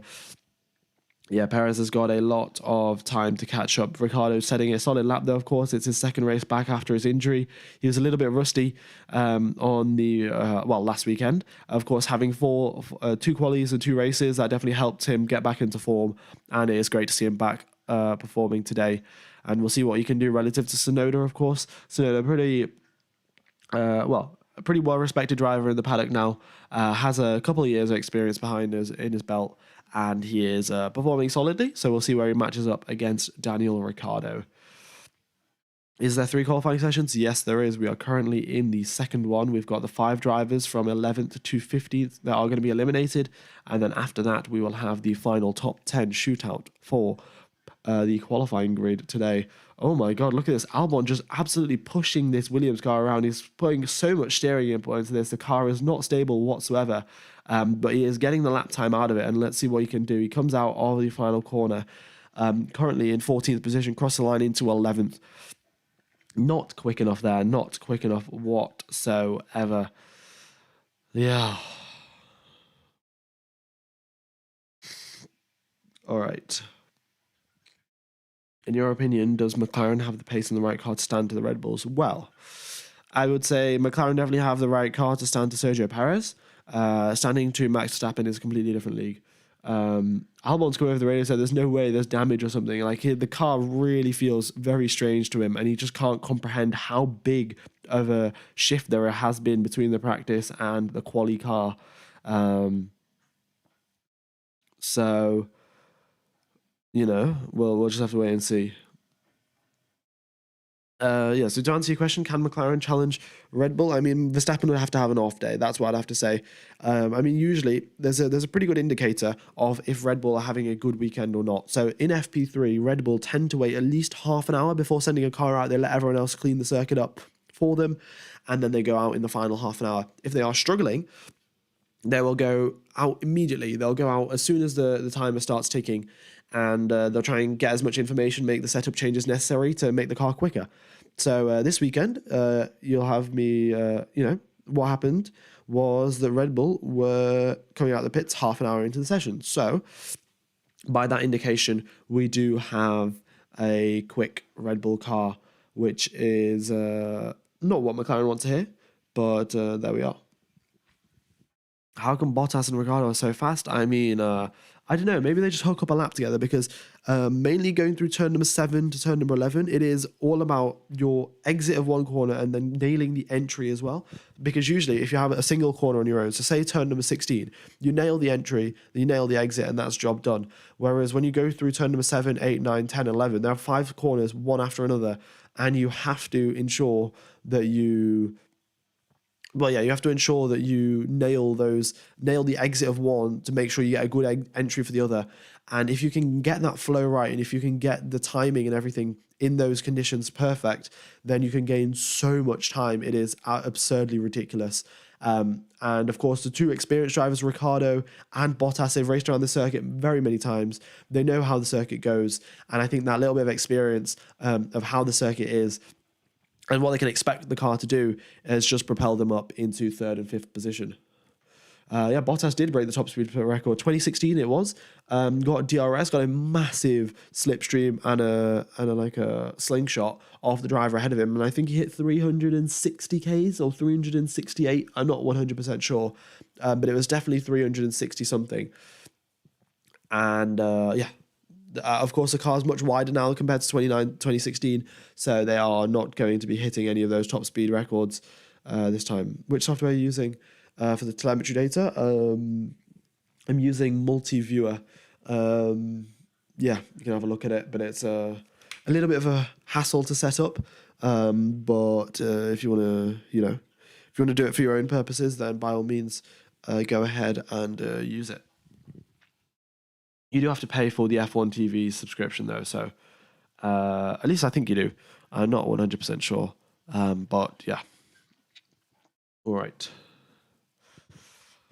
yeah, Perez has got a lot of time to catch up. Ricciardo setting a solid lap, though, of course. It's his second race back after his injury. He was a little bit rusty on the, last weekend. Of course, having 2 qualies and 2 races, that definitely helped him get back into form. And it is great to see him back performing today. And we'll see what he can do relative to Tsunoda, of course. Tsunoda, a pretty well-respected driver in the paddock now. Has a couple of years of experience in his belt, and he is performing solidly. So we'll see where he matches up against Daniel Ricciardo. Is there 3 qualifying sessions? Yes, there is. We are currently in the second one. We've got the 5 drivers from 11th to 15th that are going to be eliminated. And then after that, we will have the final top 10 shootout for the qualifying grid today. Oh my God, look at this. Albon just absolutely pushing this Williams car around. He's putting so much steering input into this. The car is not stable whatsoever, but he is getting the lap time out of it, and let's see what he can do. He comes out of the final corner, currently in 14th position, cross the line into 11th. Not quick enough there, not quick enough whatsoever. Yeah. All right. In your opinion, does McLaren have the pace and the right car to stand to the Red Bulls? Well, I would say McLaren definitely have the right car to stand to Sergio Perez. Standing to Max Verstappen is a completely different league. Albon's come over the radio and said there's no way there's damage or something. Like, the car really feels very strange to him, and he just can't comprehend how big of a shift there has been between the practice and the quali car. So, you know, we'll just have to wait and see. Yeah, so to answer your question, can McLaren challenge Red Bull? I mean, Verstappen would have to have an off day. That's what I'd have to say. I mean, usually there's a pretty good indicator of if Red Bull are having a good weekend or not. So in FP3, Red Bull tend to wait at least half an hour before sending a car out. They let everyone else clean the circuit up for them, and then they go out in the final half an hour. If they are struggling, they will go out immediately. They'll go out as soon as the timer starts ticking, and they'll try and get as much information, make the setup changes necessary to make the car quicker. So this weekend, you'll have me, what happened was that Red Bull were coming out of the pits half an hour into the session. So by that indication, we do have a quick Red Bull car, which is not what McLaren want to hear, but there we are. How come Bottas and Ricciardo are so fast? I mean, I don't know. Maybe they just hook up a lap together because mainly going through turn number 7 to turn number 11, it is all about your exit of one corner and then nailing the entry as well. Because usually if you have a single corner on your own, so say turn number 16, you nail the entry, then you nail the exit, and that's job done. Whereas when you go through turn number 7, 8, 9, 10, 11, there are 5 corners, one after another, and you have to ensure that you have to ensure that you nail the exit of one to make sure you get a good entry for the other. And if you can get that flow right, and if you can get the timing and everything in those conditions perfect, then you can gain so much time. It is absurdly ridiculous. And of course, the two experienced drivers, Ricciardo and Bottas, they've raced around the circuit very many times. They know how the circuit goes. And I think that little bit of experience of how the circuit is and what they can expect the car to do has just propelled them up into 3rd and 5th position. Bottas did break the top speed record. 2016 it was. Got DRS, got a massive slipstream and a slingshot off the driver ahead of him. And I think he hit 360 Ks or 368. I'm not 100% sure. But it was definitely 360 something. And of course, the car is much wider now compared to 2016, so they are not going to be hitting any of those top speed records this time. Which software are you using for the telemetry data? I'm using Multi-Viewer. You can have a look at it, but it's a little bit of a hassle to set up. But if you want to do it for your own purposes, then by all means, go ahead and use it. You do have to pay for the F1 TV subscription, though, so at least I think you do. I'm not 100% sure, but yeah. All right.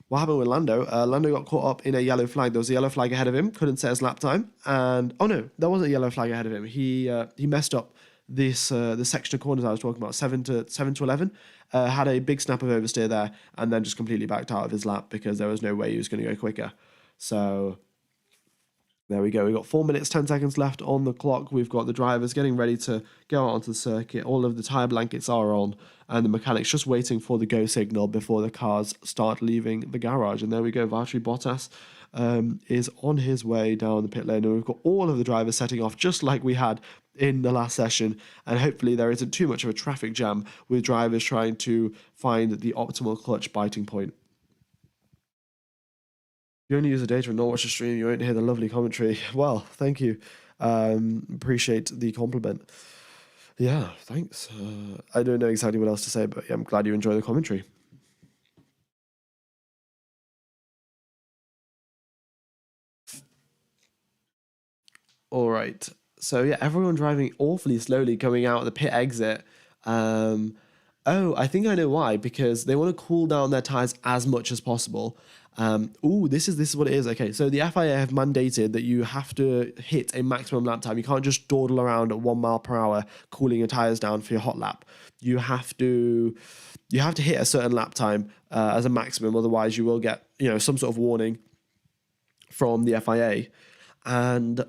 What happened with Lando? Lando got caught up in a yellow flag. There was a yellow flag ahead of him, couldn't set his lap time, and oh no, there wasn't a yellow flag ahead of him. He messed up this the section of corners I was talking about, 7 to 11. Had a big snap of oversteer there, and then just completely backed out of his lap because there was no way he was going to go quicker. So there we go. We've got 4 minutes, 10 seconds left on the clock. We've got the drivers getting ready to go out onto the circuit. All of the tyre blankets are on, and the mechanics just waiting for the go signal before the cars start leaving the garage. And there we go. Valtteri Bottas is on his way down the pit lane. And we've got all of the drivers setting off just like we had in the last session. And hopefully there isn't too much of a traffic jam with drivers trying to find the optimal clutch biting point. You only use the data and not watch the stream, you won't hear the lovely commentary. Well, thank you. Appreciate the compliment. Yeah, thanks. I don't know exactly what else to say, but yeah, I'm glad you enjoy the commentary. All right. So yeah, everyone driving awfully slowly coming out the pit exit. I think I know why. Because they want to cool down their tires as much as possible. This is what it is. Okay, so the FIA have mandated that you have to hit a maximum lap time. You can't just dawdle around at 1 mile per hour cooling your tires down for your hot lap. You have to hit a certain lap time as a maximum. Otherwise, you will get some sort of warning from the FIA. And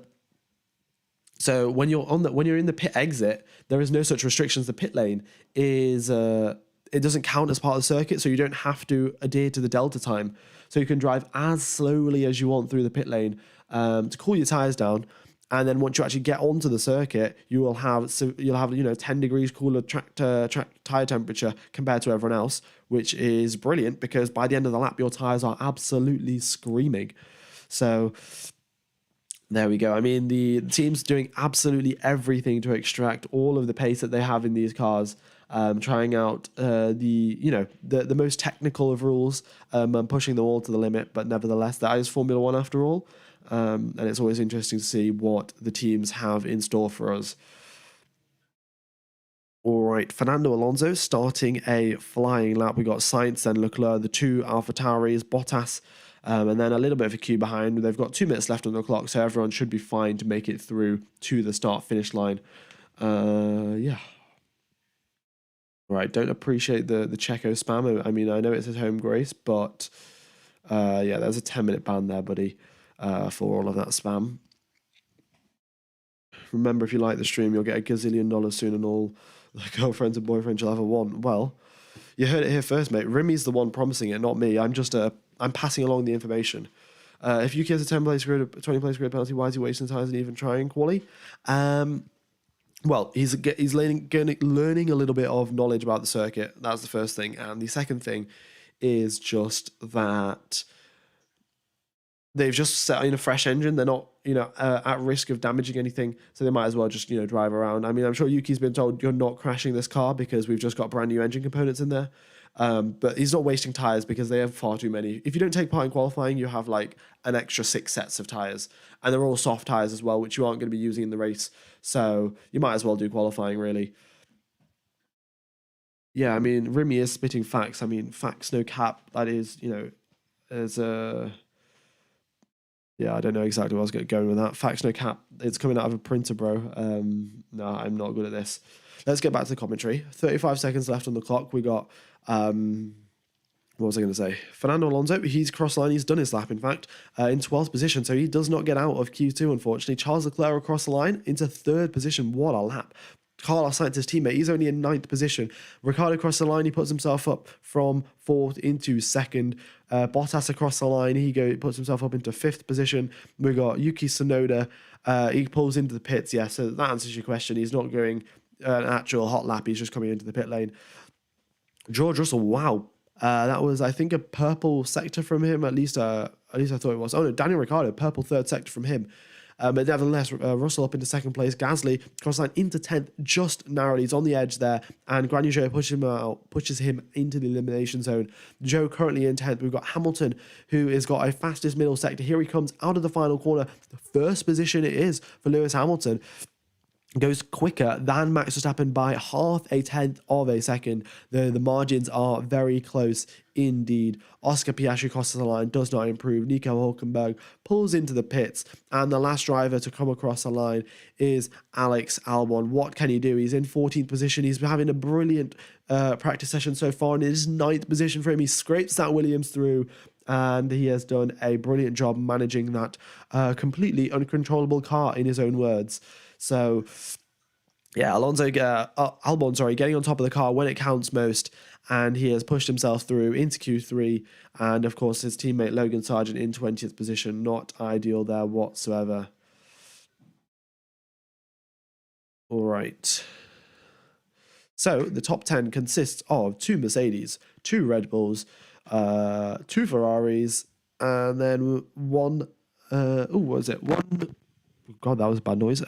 so when you're in the pit exit, there is no such restrictions. The pit lane is it doesn't count as part of the circuit, so you don't have to adhere to the delta time. So you can drive as slowly as you want through the pit lane to cool your tires down, and then once you actually get onto the circuit, you'll have 10 degrees cooler track tire temperature compared to everyone else, which is brilliant because by the end of the lap, your tires are absolutely screaming. So There we go. I mean, the team's doing absolutely everything to extract all of the pace that they have in these cars, trying out the most technical of rules, and pushing them all to the limit. But nevertheless, that is Formula One after all, and it's always interesting to see what the teams have in store for us. All right, Fernando Alonso starting a flying lap. We got Sainz, then Leclerc, the two AlphaTauris, Bottas, and then a little bit of a queue behind. They've got 2 minutes left on the clock, so everyone should be fine to make it through to the start-finish line. Yeah. Right, don't appreciate the Checo spam. I mean, I know it's his home grace, but yeah, there's a 10-minute ban there, buddy, for all of that spam. Remember, if you like the stream, you'll get $1 gazillion soon, and all the girlfriends and boyfriends you'll ever want. Well, you heard it here first, mate. Rimmy's the one promising it, not me. I'm passing along the information. If Yuki has a 10-place grid, a 20-place grid penalty, why is he wasting time and even trying QUALI? Well, he's learning a little bit of knowledge about the circuit. That's the first thing. And the second thing is just that they've just set in a fresh engine. They're not, at risk of damaging anything, so they might as well just, drive around. I mean, I'm sure Yuki's been told you're not crashing this car because we've just got brand new engine components in there. But he's not wasting tires because they have far too many. If you don't take part in qualifying, you have like an extra 6 sets of tires, and they're all soft tires as well, which you aren't going to be using in the race. So you might as well do qualifying, really. Yeah, I mean, Remy is spitting facts. I mean, facts no cap. That is, as a... Yeah, I don't know exactly where I was going with that. Facts no cap. It's coming out of a printer, bro. No, I'm not good at this. Let's get back to the commentary. 35 seconds left on the clock. We got, what was I going to say? Fernando Alonso, he's crossed line. He's done his lap, in fact, in 12th position. So he does not get out of Q2, unfortunately. Charles Leclerc across the line into 3rd position. What a lap. Carlos Sainz, his teammate, he's only in 9th position. Ricciardo across the line, he puts himself up from 4th into 2nd. Bottas across the line, he puts himself up into 5th position. We got Yuki Tsunoda, he pulls into the pits. Yeah, so that answers your question. He's not going an actual hot lap, he's just coming into the pit lane. George Russell, wow. That was, I think, a purple sector from him. At least I thought it was. Oh no, Daniel Ricciardo, purple 3rd sector from him. But nevertheless, Russell up into 2nd place. Gasly cross line into 10th, just narrowly. He's on the edge there, and Guan Yu Zhou pushes him into the elimination zone. Zhou currently in 10th. We've got Hamilton, who has got a fastest middle sector. Here he comes out of the final corner. The 1st position it is for Lewis Hamilton. Goes quicker than Max Verstappen by 0.5 of a second. The margins are very close indeed. Oscar Piastri crosses the line, does not improve. Nico Hulkenberg pulls into the pits, and the last driver to come across the line is Alex Albon. What can he do? He's in 14th position. He's having a brilliant practice session so far, and it is 9th position for him. He scrapes that Williams through, and he has done a brilliant job managing that completely uncontrollable car, in his own words. So, yeah, Albon, getting on top of the car when it counts most, and he has pushed himself through into Q3, and of course his teammate Logan Sargent in 20th position. Not ideal there whatsoever. All right. So the top 10 consists of 2 Mercedes, 2 Red Bulls, 2 Ferraris, and then one. What was it? One. God, that was a bad noise.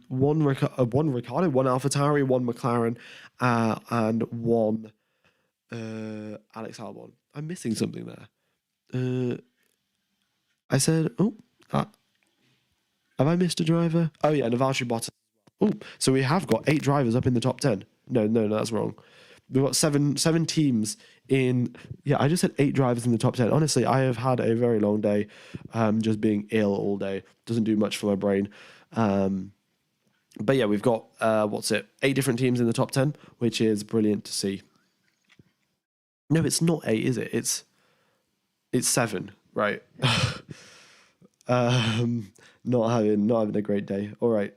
One Ricardo, 1 AlphaTauri, 1 McLaren, and 1 Alex Albon. I'm missing something there. I said, have I missed a driver? Oh yeah, Valtteri Bottas. Oh, so we have got 8 drivers up in the top 10. No, that's wrong. We've got seven teams in. Yeah, I just said 8 drivers in the top 10. Honestly, I have had a very long day, just being ill all day. Doesn't do much for my brain. But yeah, we've got 8 different teams in the top 10, which is brilliant to see. No, it's not 8, is it? It's 7, right? Not having a great day. All right.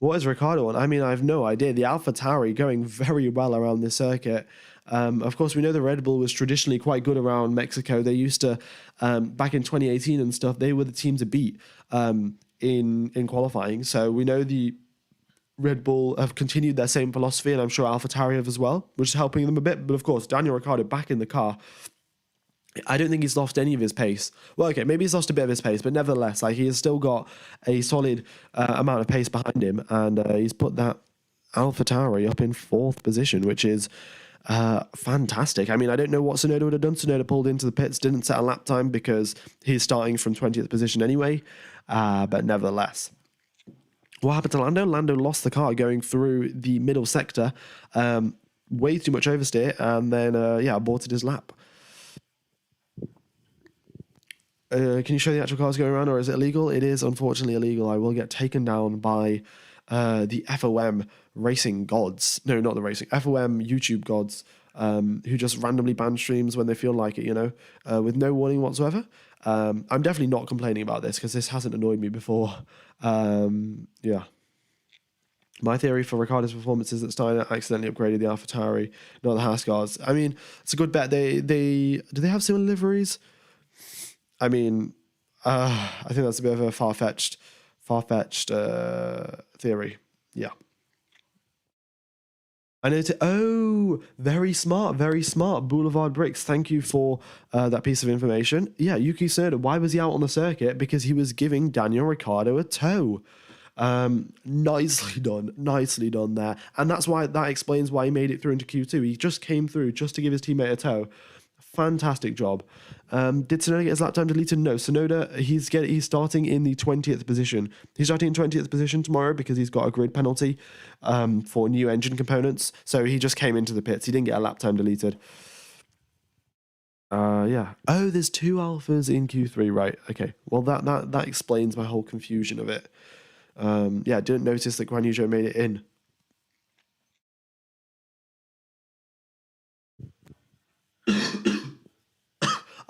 What is Ricciardo on? I mean, I have no idea. The AlphaTauri going very well around this circuit. Of course, we know the Red Bull was traditionally quite good around Mexico. They used to, back in 2018 and stuff, they were the team to beat in qualifying. So we know the Red Bull have continued their same philosophy, and I'm sure AlphaTauri have as well, which is helping them a bit. But of course, Daniel Ricciardo back in the car I don't think he's lost any of his pace. Well, okay, maybe he's lost a bit of his pace, but nevertheless, like he has still got a solid amount of pace behind him, and he's put that AlphaTauri up in 4th position, which is fantastic. I mean, I don't know what Tsunoda would have done. Tsunoda pulled into the pits, didn't set a lap time because he's starting from 20th position anyway, but nevertheless. What happened to Lando? Lando lost the car going through the middle sector, way too much oversteer, and then, aborted his lap. Can you show the actual cars going around, or is it illegal? It is unfortunately illegal. I will get taken down by the FOM racing gods. No, not the racing. FOM YouTube gods who just randomly ban streams when they feel like it, with no warning whatsoever. I'm definitely not complaining about this because this hasn't annoyed me before. Yeah. My theory for Ricciardo's performance is that Steiner accidentally upgraded the AlphaTauri, not the Haas cars. I mean, it's a good bet. Do they have similar liveries? I mean, I think that's a bit of a far-fetched theory. Yeah. I know. Very smart. Boulevard Bricks. Thank you for that piece of information. Yeah, Yuki Tsunoda. Why was he out on the circuit? Because he was giving Daniel Ricciardo a tow. Nicely done there. And that explains why he made it through into Q2. He just came through just to give his teammate a tow. Fantastic job. Did Tsunoda get his lap time deleted? No. Tsunoda, he's starting in the 20th position. He's starting in 20th position tomorrow because he's got a grid penalty for new engine components. So he just came into the pits. He didn't get a lap time deleted. Yeah. Oh, there's 2 alphas in Q3, right? Okay. Well, that explains my whole confusion of it. Yeah, didn't notice that Guan Yu Zhou made it in.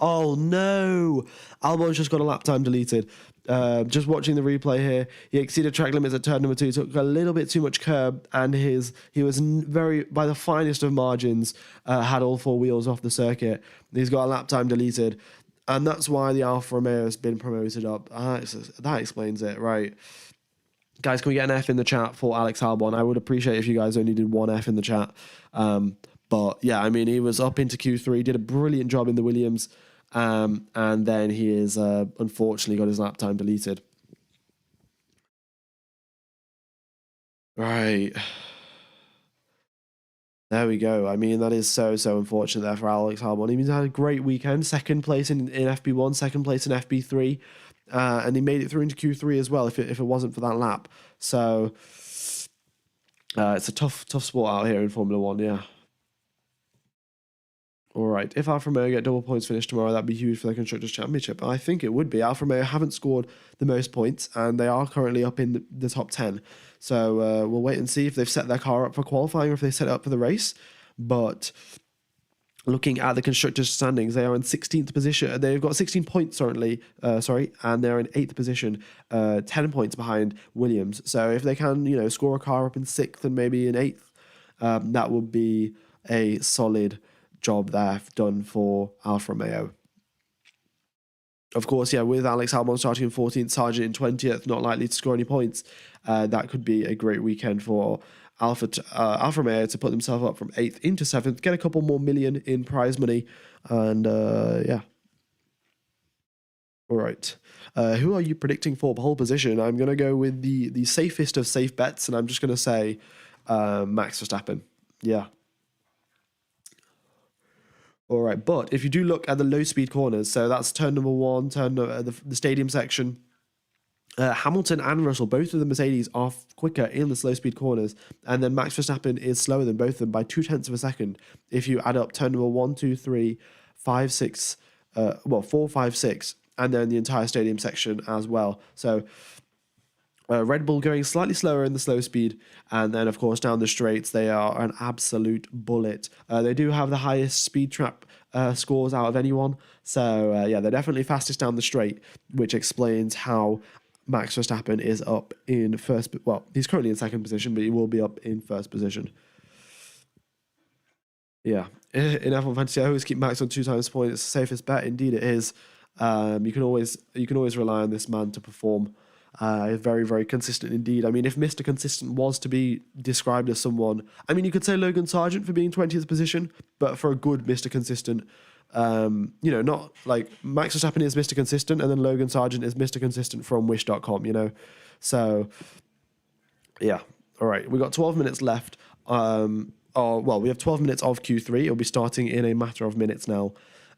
Oh no! Albon's just got a lap time deleted. Just watching the replay here, he exceeded track limits at turn number 2, took a little bit too much curb, and he was very, by the finest of margins, had all 4 wheels off the circuit. He's got a lap time deleted, and that's why the Alfa Romeo has been promoted up. That explains it, right? Guys, can we get an F in the chat for Alex Albon? I would appreciate if you guys only did 1 F in the chat. But yeah, I mean, he was up into Q3, did a brilliant job in the Williams, and then he is unfortunately got his lap time deleted. Right. There we go. I mean, that is so unfortunate there for Alex Albon. He's had a great weekend. 2nd place in FP1, 2nd place in FP3. And he made it through into Q3 as well if it wasn't for that lap. So it's a tough sport out here in Formula 1, yeah. All right, if Alfa Romeo get double points finish tomorrow, that'd be huge for the Constructors' Championship. I think it would be. Alfa Romeo haven't scored the most points, and they are currently up in the top 10. So we'll wait and see if they've set their car up for qualifying or if they set it up for the race. But looking at the Constructors' standings, they are in 16th position. They've got 16 points currently, and they're in 8th position, 10 points behind Williams. So if they can, score a car up in 6th and maybe in 8th, that would be a solid job there done for Alfa Romeo. Of course, yeah, with Alex Albon starting in 14th, Sargent in 20th, not likely to score any points, that could be a great weekend for Alfa Romeo to put themselves up from 8th into 7th, get a couple more million in prize money, and yeah. All right. Who are you predicting for pole position? I'm going to go with the safest of safe bets, and I'm just going to say Max Verstappen. Yeah. All right, but if you do look at the low-speed corners, so that's turn number 1, the stadium section, Hamilton and Russell, both of the Mercedes are quicker in the slow-speed corners, and then Max Verstappen is slower than both of them by 0.2 of a second. If you add up turn number 1, 2, 3, 5, 6, 4, 5, 6, and then the entire stadium section as well. So Red Bull going slightly slower in the slow speed, and then of course down the straights they are an absolute bullet. They do have the highest speed trap scores out of anyone, so yeah, they're definitely fastest down the straight, which explains how Max Verstappen is up in first. Well, he's currently in 2nd position, but he will be up in 1st position. Yeah, in F1 Fantasy, I always keep Max on 2 times point. It's the safest bet. Indeed, it is. You can always rely on this man to perform. Very consistent indeed. I mean, if Mr. Consistent was to be described as someone, I mean, you could say Logan Sargent for being 20th position, but for a good Mr. Consistent, Not like Max Verstappen is Mr. Consistent, and then Logan Sargent is Mr. Consistent from Wish.com, So, yeah. All right. We've got 12 minutes left. We have 12 minutes of Q3. It'll be starting in a matter of minutes now.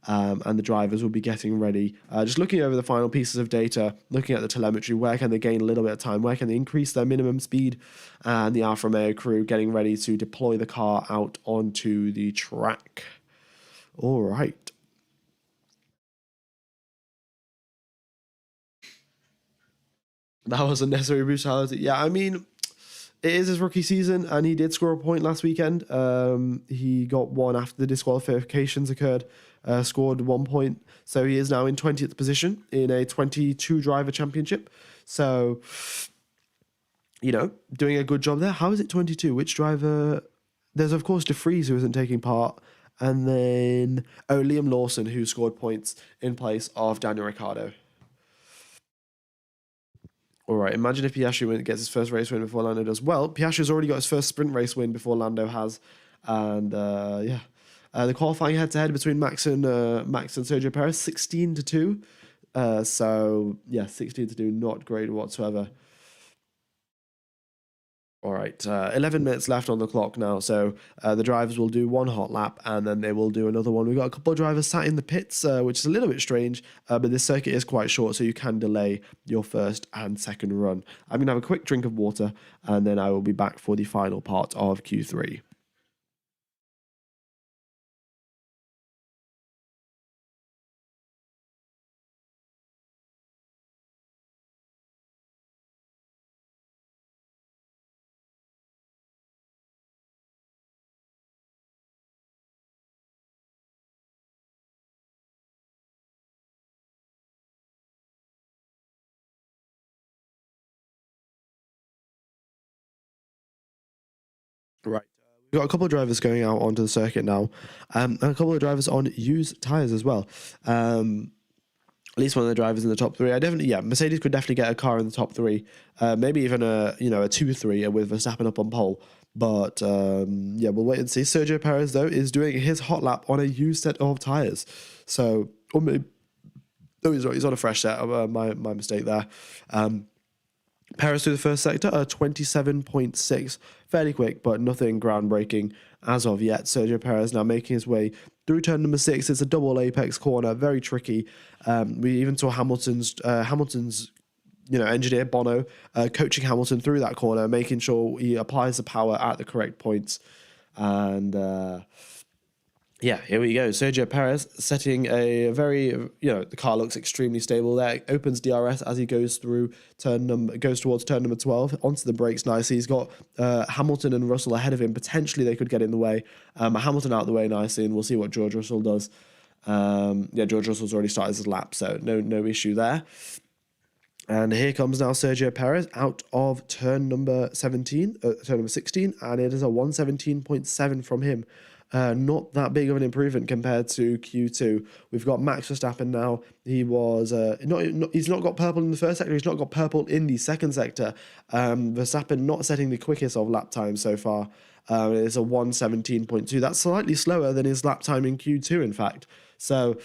And the drivers will be getting ready. Just looking over the final pieces of data, looking at the telemetry, where can they gain a little bit of time? Where can they increase their minimum speed? And the Alfa Romeo crew getting ready to deploy the car out onto the track. All right. That was unnecessary brutality. Yeah, I mean, it is his rookie season, and he did score a point last weekend. He got one after the disqualifications occurred, scored 1 point. So he is now in 20th position in a 22 driver championship. So, doing a good job there. How is it 22? Which driver? There's, of course, De Vries, who isn't taking part. And then, Liam Lawson, who scored points in place of Daniel Ricciardo. All right, imagine if Piastri gets his first race win before Lando does. Well, Piastri's already got his first sprint race win before Lando has. And, the qualifying head-to-head between Max and Sergio Perez, 16-2. 16-2, not great whatsoever. All right, 11 minutes left on the clock now, so the drivers will do one hot lap, and then they will do another one. We've got a couple of drivers sat in the pits, which is a little bit strange, but this circuit is quite short, so you can delay your first and second run. I'm going to have a quick drink of water, and then I will be back for the final part of Q3. Right. We've got a couple of drivers going out onto the circuit now, and a couple of drivers on used tyres as well. At least one of the drivers in the top three. Mercedes could definitely get a car in the top three, maybe even a 2-3 with Verstappen up on pole. But we'll wait and see. Sergio Perez though is doing his hot lap on a used set of tyres, so he's on a fresh set. My mistake there. Perez through the first sector, 27.6, fairly quick, but nothing groundbreaking as of yet. Sergio Perez now making his way through turn number 6. It's a double apex corner, very tricky. We even saw Hamilton's engineer Bono coaching Hamilton through that corner, making sure he applies the power at the correct points. And here we go. Sergio Perez setting a very, the car looks extremely stable there. Opens DRS as he goes towards turn number 12, onto the brakes nicely. He's got Hamilton and Russell ahead of him. Potentially they could get in the way. Hamilton out of the way nicely, and we'll see what George Russell does. George Russell's already started his lap, so no issue there. And here comes now Sergio Perez out of turn number 16, and it is a 117.7 from him. Not that big of an improvement compared to Q2. We've got Max Verstappen now. He was he's not got purple in the first sector. He's not got purple in the second sector. Verstappen not setting the quickest of lap times so far. It's a 117.2. That's slightly slower than his lap time in Q2, in fact. So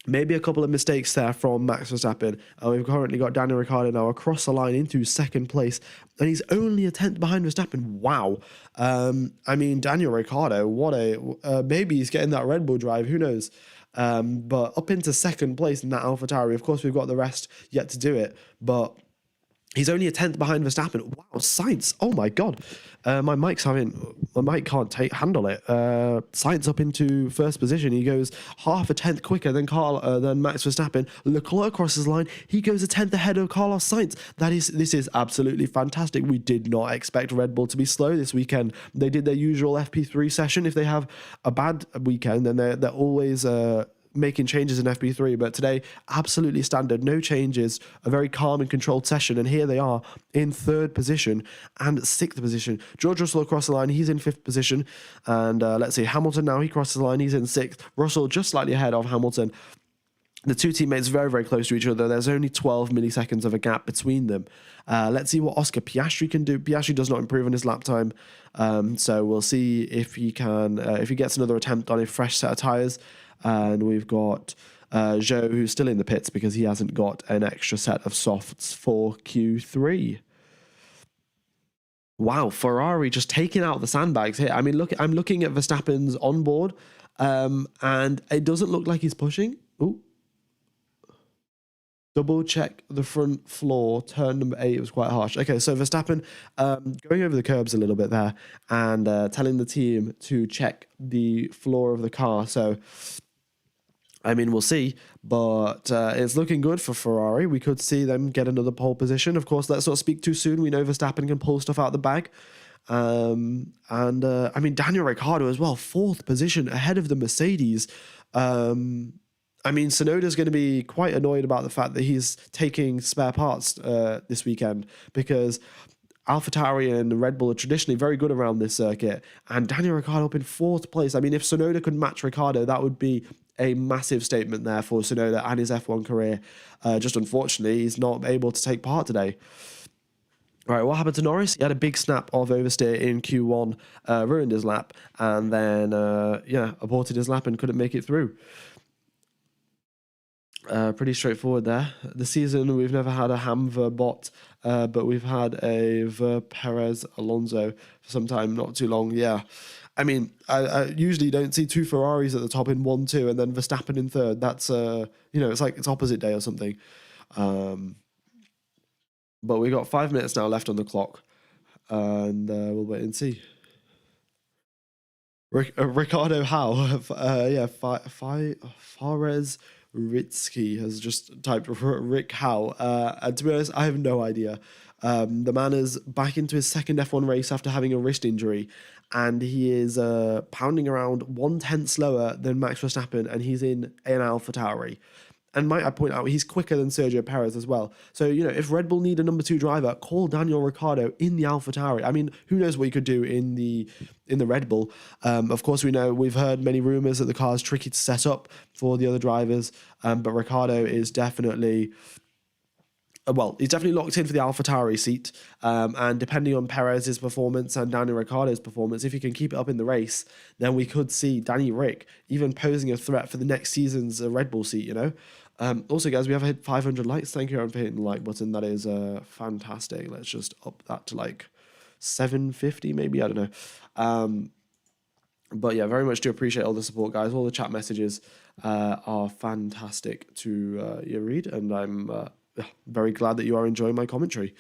maybe a couple of mistakes there from Max Verstappen. We've currently got Daniel Ricciardo now across the line into second place, and he's only a tenth behind Verstappen. Wow. Daniel Ricciardo, maybe he's getting that Red Bull drive, who knows? But up into second place in that AlphaTauri. Of course, we've got the rest yet to do it, but he's only a tenth behind Verstappen. Wow, Sainz. Oh my God. My mic can't handle it. Sainz up into first position. He goes half a tenth quicker than Max Verstappen. Leclerc crosses the line. He goes a tenth ahead of Carlos Sainz. This is absolutely fantastic. We did not expect Red Bull to be slow this weekend. They did their usual FP3 session. If they have a bad weekend, then they're always making changes in FP3, but today absolutely standard, no changes, a very calm and controlled session, and here they are in third position and sixth position. George Russell across the line, he's in fifth position, and let's see, Hamilton now, he crosses the line, he's in sixth. Russell just slightly ahead of Hamilton. The two teammates very, very close to each other. There's only 12 milliseconds of a gap between them. Let's see what Oscar Piastri can do. Piastri does not improve on his lap time, so we'll see if he can, if he gets another attempt on a fresh set of tyres. And we've got Zhou, who's still in the pits because he hasn't got an extra set of softs for Q3. Wow, Ferrari just taking out the sandbags here. I mean, look, I'm looking at Verstappen's onboard, and it doesn't look like he's pushing. Ooh. Double check the front floor. Turn number 8 was quite harsh. Okay, so Verstappen going over the curbs a little bit there and telling the team to check the floor of the car. So, I mean, we'll see, but it's looking good for Ferrari. We could see them get another pole position. Of course, let's not speak too soon. We know Verstappen can pull stuff out the bag. I mean, Daniel Ricciardo as well, 4th position ahead of the Mercedes. I mean, Tsunoda's going to be quite annoyed about the fact that he's taking spare parts this weekend because AlphaTauri and Red Bull are traditionally very good around this circuit, and Daniel Ricciardo up in 4th place. I mean, if Tsunoda could match Ricciardo, that would be a massive statement there for Tsunoda and his F1 career. Just unfortunately, he's not able to take part today. All right, what happened to Norris? He had a big snap of oversteer in Q1, ruined his lap, and then, aborted his lap and couldn't make it through. Pretty straightforward there. The season, we've never had a Hamver bot, but we've had a Perez Alonso for some time, not too long. Yeah. I mean, I usually don't see 2 Ferraris at the top in 1, 2, and then Verstappen in 3rd. That's, it's like it's opposite day or something. But we got 5 minutes now left on the clock, and we'll wait and see. Ricardo Howe, Fares Ritsky has just typed Rick Howe. And to be honest, I have no idea. The man is back into his second F1 race after having a wrist injury, and he is pounding around 1/10 slower than Max Verstappen, and he's in an AlphaTauri. And might I point out, he's quicker than Sergio Perez as well. So, if Red Bull need a number 2 driver, call Daniel Ricciardo in the AlphaTauri. I mean, who knows what he could do in the Red Bull. Of course, we've heard many rumors that the car is tricky to set up for the other drivers, but Ricciardo is definitely... he's definitely locked in for the AlphaTauri seat, and depending on Perez's performance and Daniel Ricciardo's performance, if he can keep it up in the race, then we could see Danny Rick even posing a threat for the next season's Red Bull seat, Also, guys, we have hit 500 likes. Thank you everyone for hitting the like button. That is fantastic. Let's just up that to like 750 maybe, I don't know. But yeah, very much do appreciate all the support, guys. All the chat messages are fantastic to read, and I'm... very glad that you are enjoying my commentary.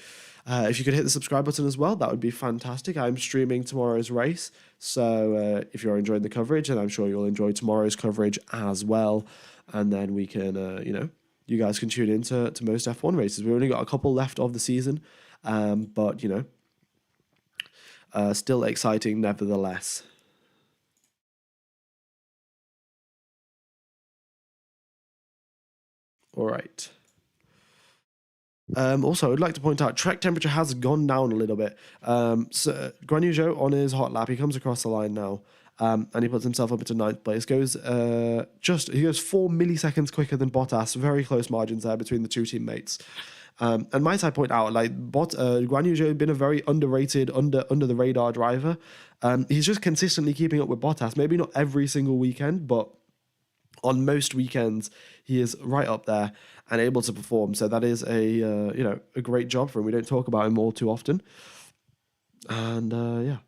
If you could hit the subscribe button as well, that would be fantastic. I'm streaming tomorrow's race, so if you're enjoying the coverage, and I'm sure you'll enjoy tomorrow's coverage as well, and then we can, you guys can tune in to most F1 races. We've only got a couple left of the season, but, still exciting nevertheless. All right. Also, I'd like to point out track temperature has gone down a little bit. So Guan Yu Zhou on his hot lap, he comes across the line now, and he puts himself up into 9th place. He goes 4 milliseconds quicker than Bottas. Very close margins there between the 2 teammates. And might I point out, Guan Yu Zhou has been a very underrated, under the radar driver. He's just consistently keeping up with Bottas. Maybe not every single weekend, but on most weekends, he is right up there and able to perform. So that is a great job for him. We don't talk about him all too often. And yeah.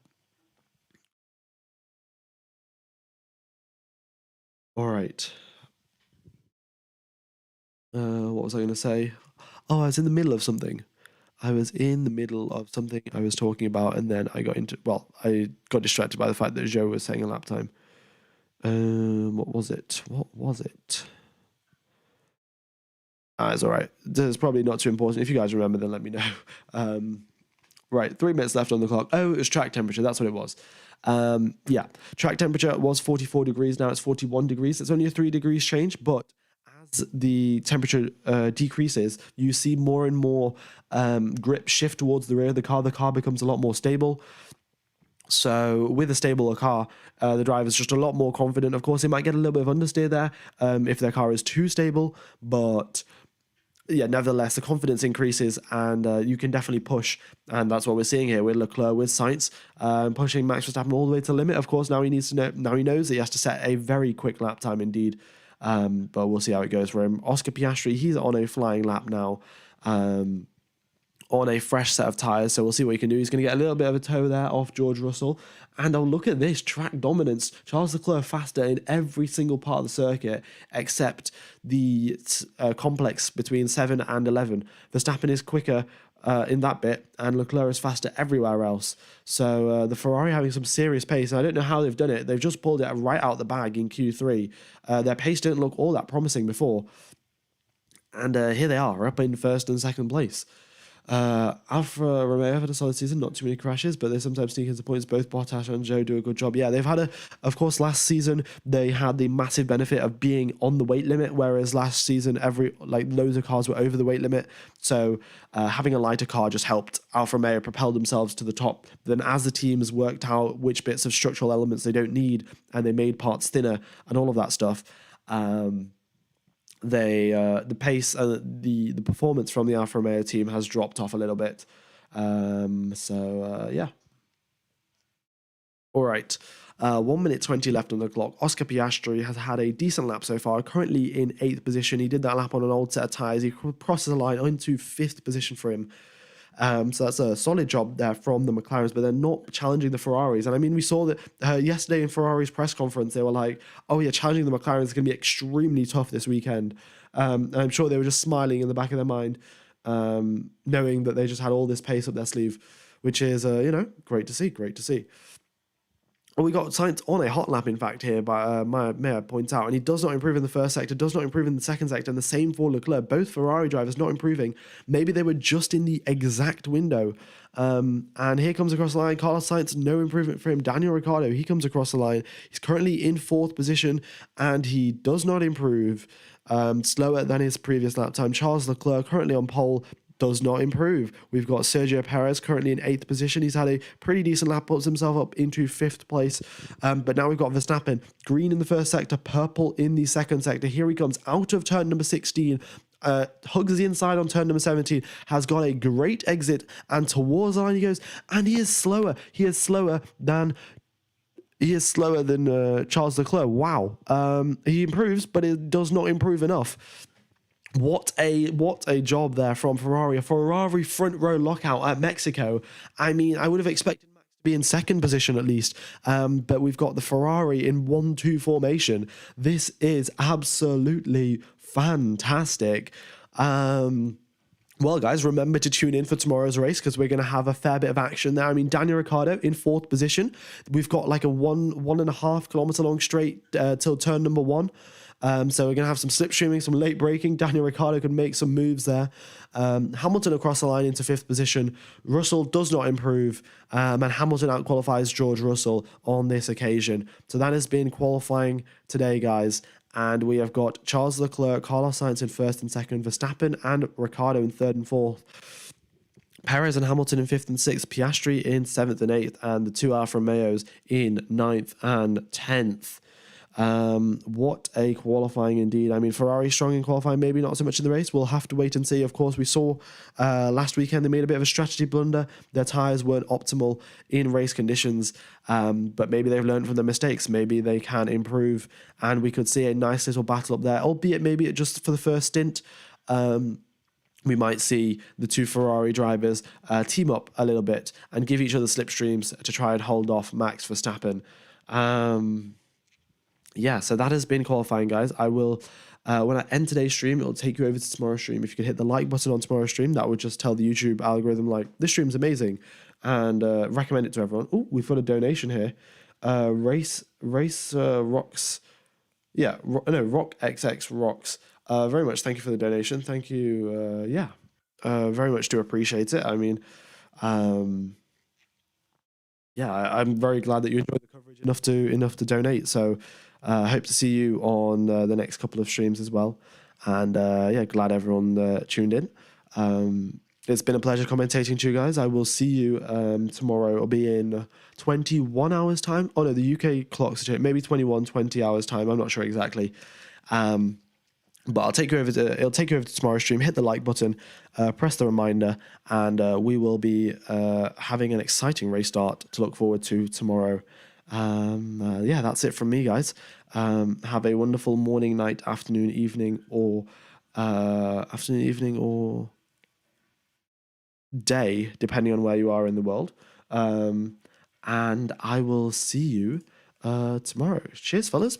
All right. What was I going to say? Oh, I was in the middle of something. I was talking about, and then I got distracted by the fact that Zhou was saying a lap time. What was it? It's all right. It's probably not too important. If you guys remember, then let me know. Right, 3 minutes left on the clock. Oh, it was track temperature. That's what it was. Yeah, track temperature was 44 degrees. Now it's 41 degrees. It's only a 3 degrees change, but as the temperature decreases, you see more and more grip shift towards the rear of the car. The car becomes a lot more stable. So with a stabler car, the driver's just a lot more confident. Of course, they might get a little bit of understeer there if their car is too stable, but yeah, nevertheless, the confidence increases, and you can definitely push, and that's what we're seeing here with Leclerc, with Sainz, pushing Max Verstappen all the way to the limit. Of course, now he needs to know. Now he knows that he has to set a very quick lap time indeed, but we'll see how it goes for him. Oscar Piastri, he's on a flying lap now. On a fresh set of tyres, so we'll see what he can do. He's going to get a little bit of a toe there off George Russell, and I'll look at this track dominance. Charles Leclerc faster in every single part of the circuit except the complex between 7 and 11. Verstappen is quicker in that bit, and Leclerc is faster everywhere else. So the Ferrari having some serious pace, and I don't know how they've done it. They've just pulled it right out the bag in Q3. Their pace didn't look all that promising before, and here they are, up in first and second place. Alfa Romeo had a solid season, not too many crashes, but they sometimes sneak into points. Both Bottas and Zhou do a good job. Yeah, they've had of course, last season they had the massive benefit of being on the weight limit, whereas last season loads of cars were over the weight limit. So having a lighter car just helped Alfa Romeo propel themselves to the top. Then as the teams worked out which bits of structural elements they don't need, and they made parts thinner and all of that stuff, the pace and the performance from the Alfa Romeo team has dropped off a little bit. Yeah. All right. 1 minute 20 left on the clock. Oscar Piastri has had a decent lap so far, currently in 8th position. He did that lap on an old set of tyres. He crosses the line into 5th position for him. So that's a solid job there from the McLarens, but they're not challenging the Ferraris. And I mean, we saw that yesterday in Ferrari's press conference, they were like, oh yeah, challenging the McLarens is going to be extremely tough this weekend. And I'm sure they were just smiling in the back of their mind, knowing that they just had all this pace up their sleeve, which is, great to see. We got Sainz on a hot lap, in fact, here, but may I point out, and he does not improve in the first sector, does not improve in the second sector, and the same for Leclerc. Both Ferrari drivers not improving. Maybe they were just in the exact window. And here comes across the line, Carlos Sainz, no improvement for him. Daniel Ricciardo, he comes across the line. He's currently in 4th position, and he does not improve. Slower than his previous lap time. Charles Leclerc, currently on pole, does not improve. We've got Sergio Perez currently in 8th position. He's had a pretty decent lap, puts himself up into 5th place. But now we've got Verstappen, green in the first sector, purple in the second sector. Here he comes out of turn number 16. Hugs the inside on turn number 17, has got a great exit, and towards the line he goes, and he is slower. He is slower than Charles Leclerc. Wow. He improves, but it does not improve enough. What a job there from Ferrari. A Ferrari front row lockout at Mexico. I mean, I would have expected Max to be in 2nd position at least, but we've got the Ferrari in 1-2 formation. This is absolutely fantastic. Well, guys, remember to tune in for tomorrow's race because we're going to have a fair bit of action there. I mean, Daniel Ricciardo in 4th position. We've got like a 1.5 kilometer long straight till turn number 1. So we're going to have some slipstreaming, some late braking. Daniel Ricciardo can make some moves there. Hamilton across the line into 5th position. Russell does not improve, and Hamilton outqualifies George Russell on this occasion. So that has been qualifying today, guys. And we have got Charles Leclerc, Carlos Sainz in 1st and 2nd, Verstappen and Ricciardo in 3rd and 4th. Perez and Hamilton in 5th and 6th, Piastri in 7th and 8th, and the 2 Alfa Romeos in 9th and 10th. What a qualifying indeed. I mean, Ferrari strong in qualifying, maybe not so much in the race. We'll have to wait and see. Of course, we saw last weekend they made a bit of a strategy blunder. Their tyres weren't optimal in race conditions, but maybe they've learned from their mistakes. Maybe they can improve, and we could see a nice little battle up there, albeit maybe just for the first stint. We might see the 2 Ferrari drivers team up a little bit and give each other slipstreams to try and hold off Max Verstappen. Yeah, so that has been qualifying, guys. I will, when I end today's stream, it'll take you over to tomorrow's stream. If you could hit the like button on tomorrow's stream, that would just tell the YouTube algorithm, like, this stream's amazing, and recommend it to everyone. Oh, we've got a donation here. Race Rocks. Yeah, Rock XX Rocks. Very much thank you for the donation. Thank you. Very much do appreciate it. I mean, yeah, I'm very glad that you enjoyed the coverage enough to donate. So I hope to see you on the next couple of streams as well. And yeah, glad everyone tuned in. It's been a pleasure commentating to you guys. I will see you tomorrow. It'll be in 21 hours time. Oh no, the UK clocks are changing. Maybe 20 hours time. I'm not sure exactly. But it'll take you over to tomorrow's stream. Hit the like button, press the reminder, and we will be having an exciting race start to look forward to tomorrow. Yeah, that's it from me, guys. Have a wonderful morning, night, afternoon, evening, or day, depending on where you are in the world. And I will see you tomorrow. Cheers, fellas.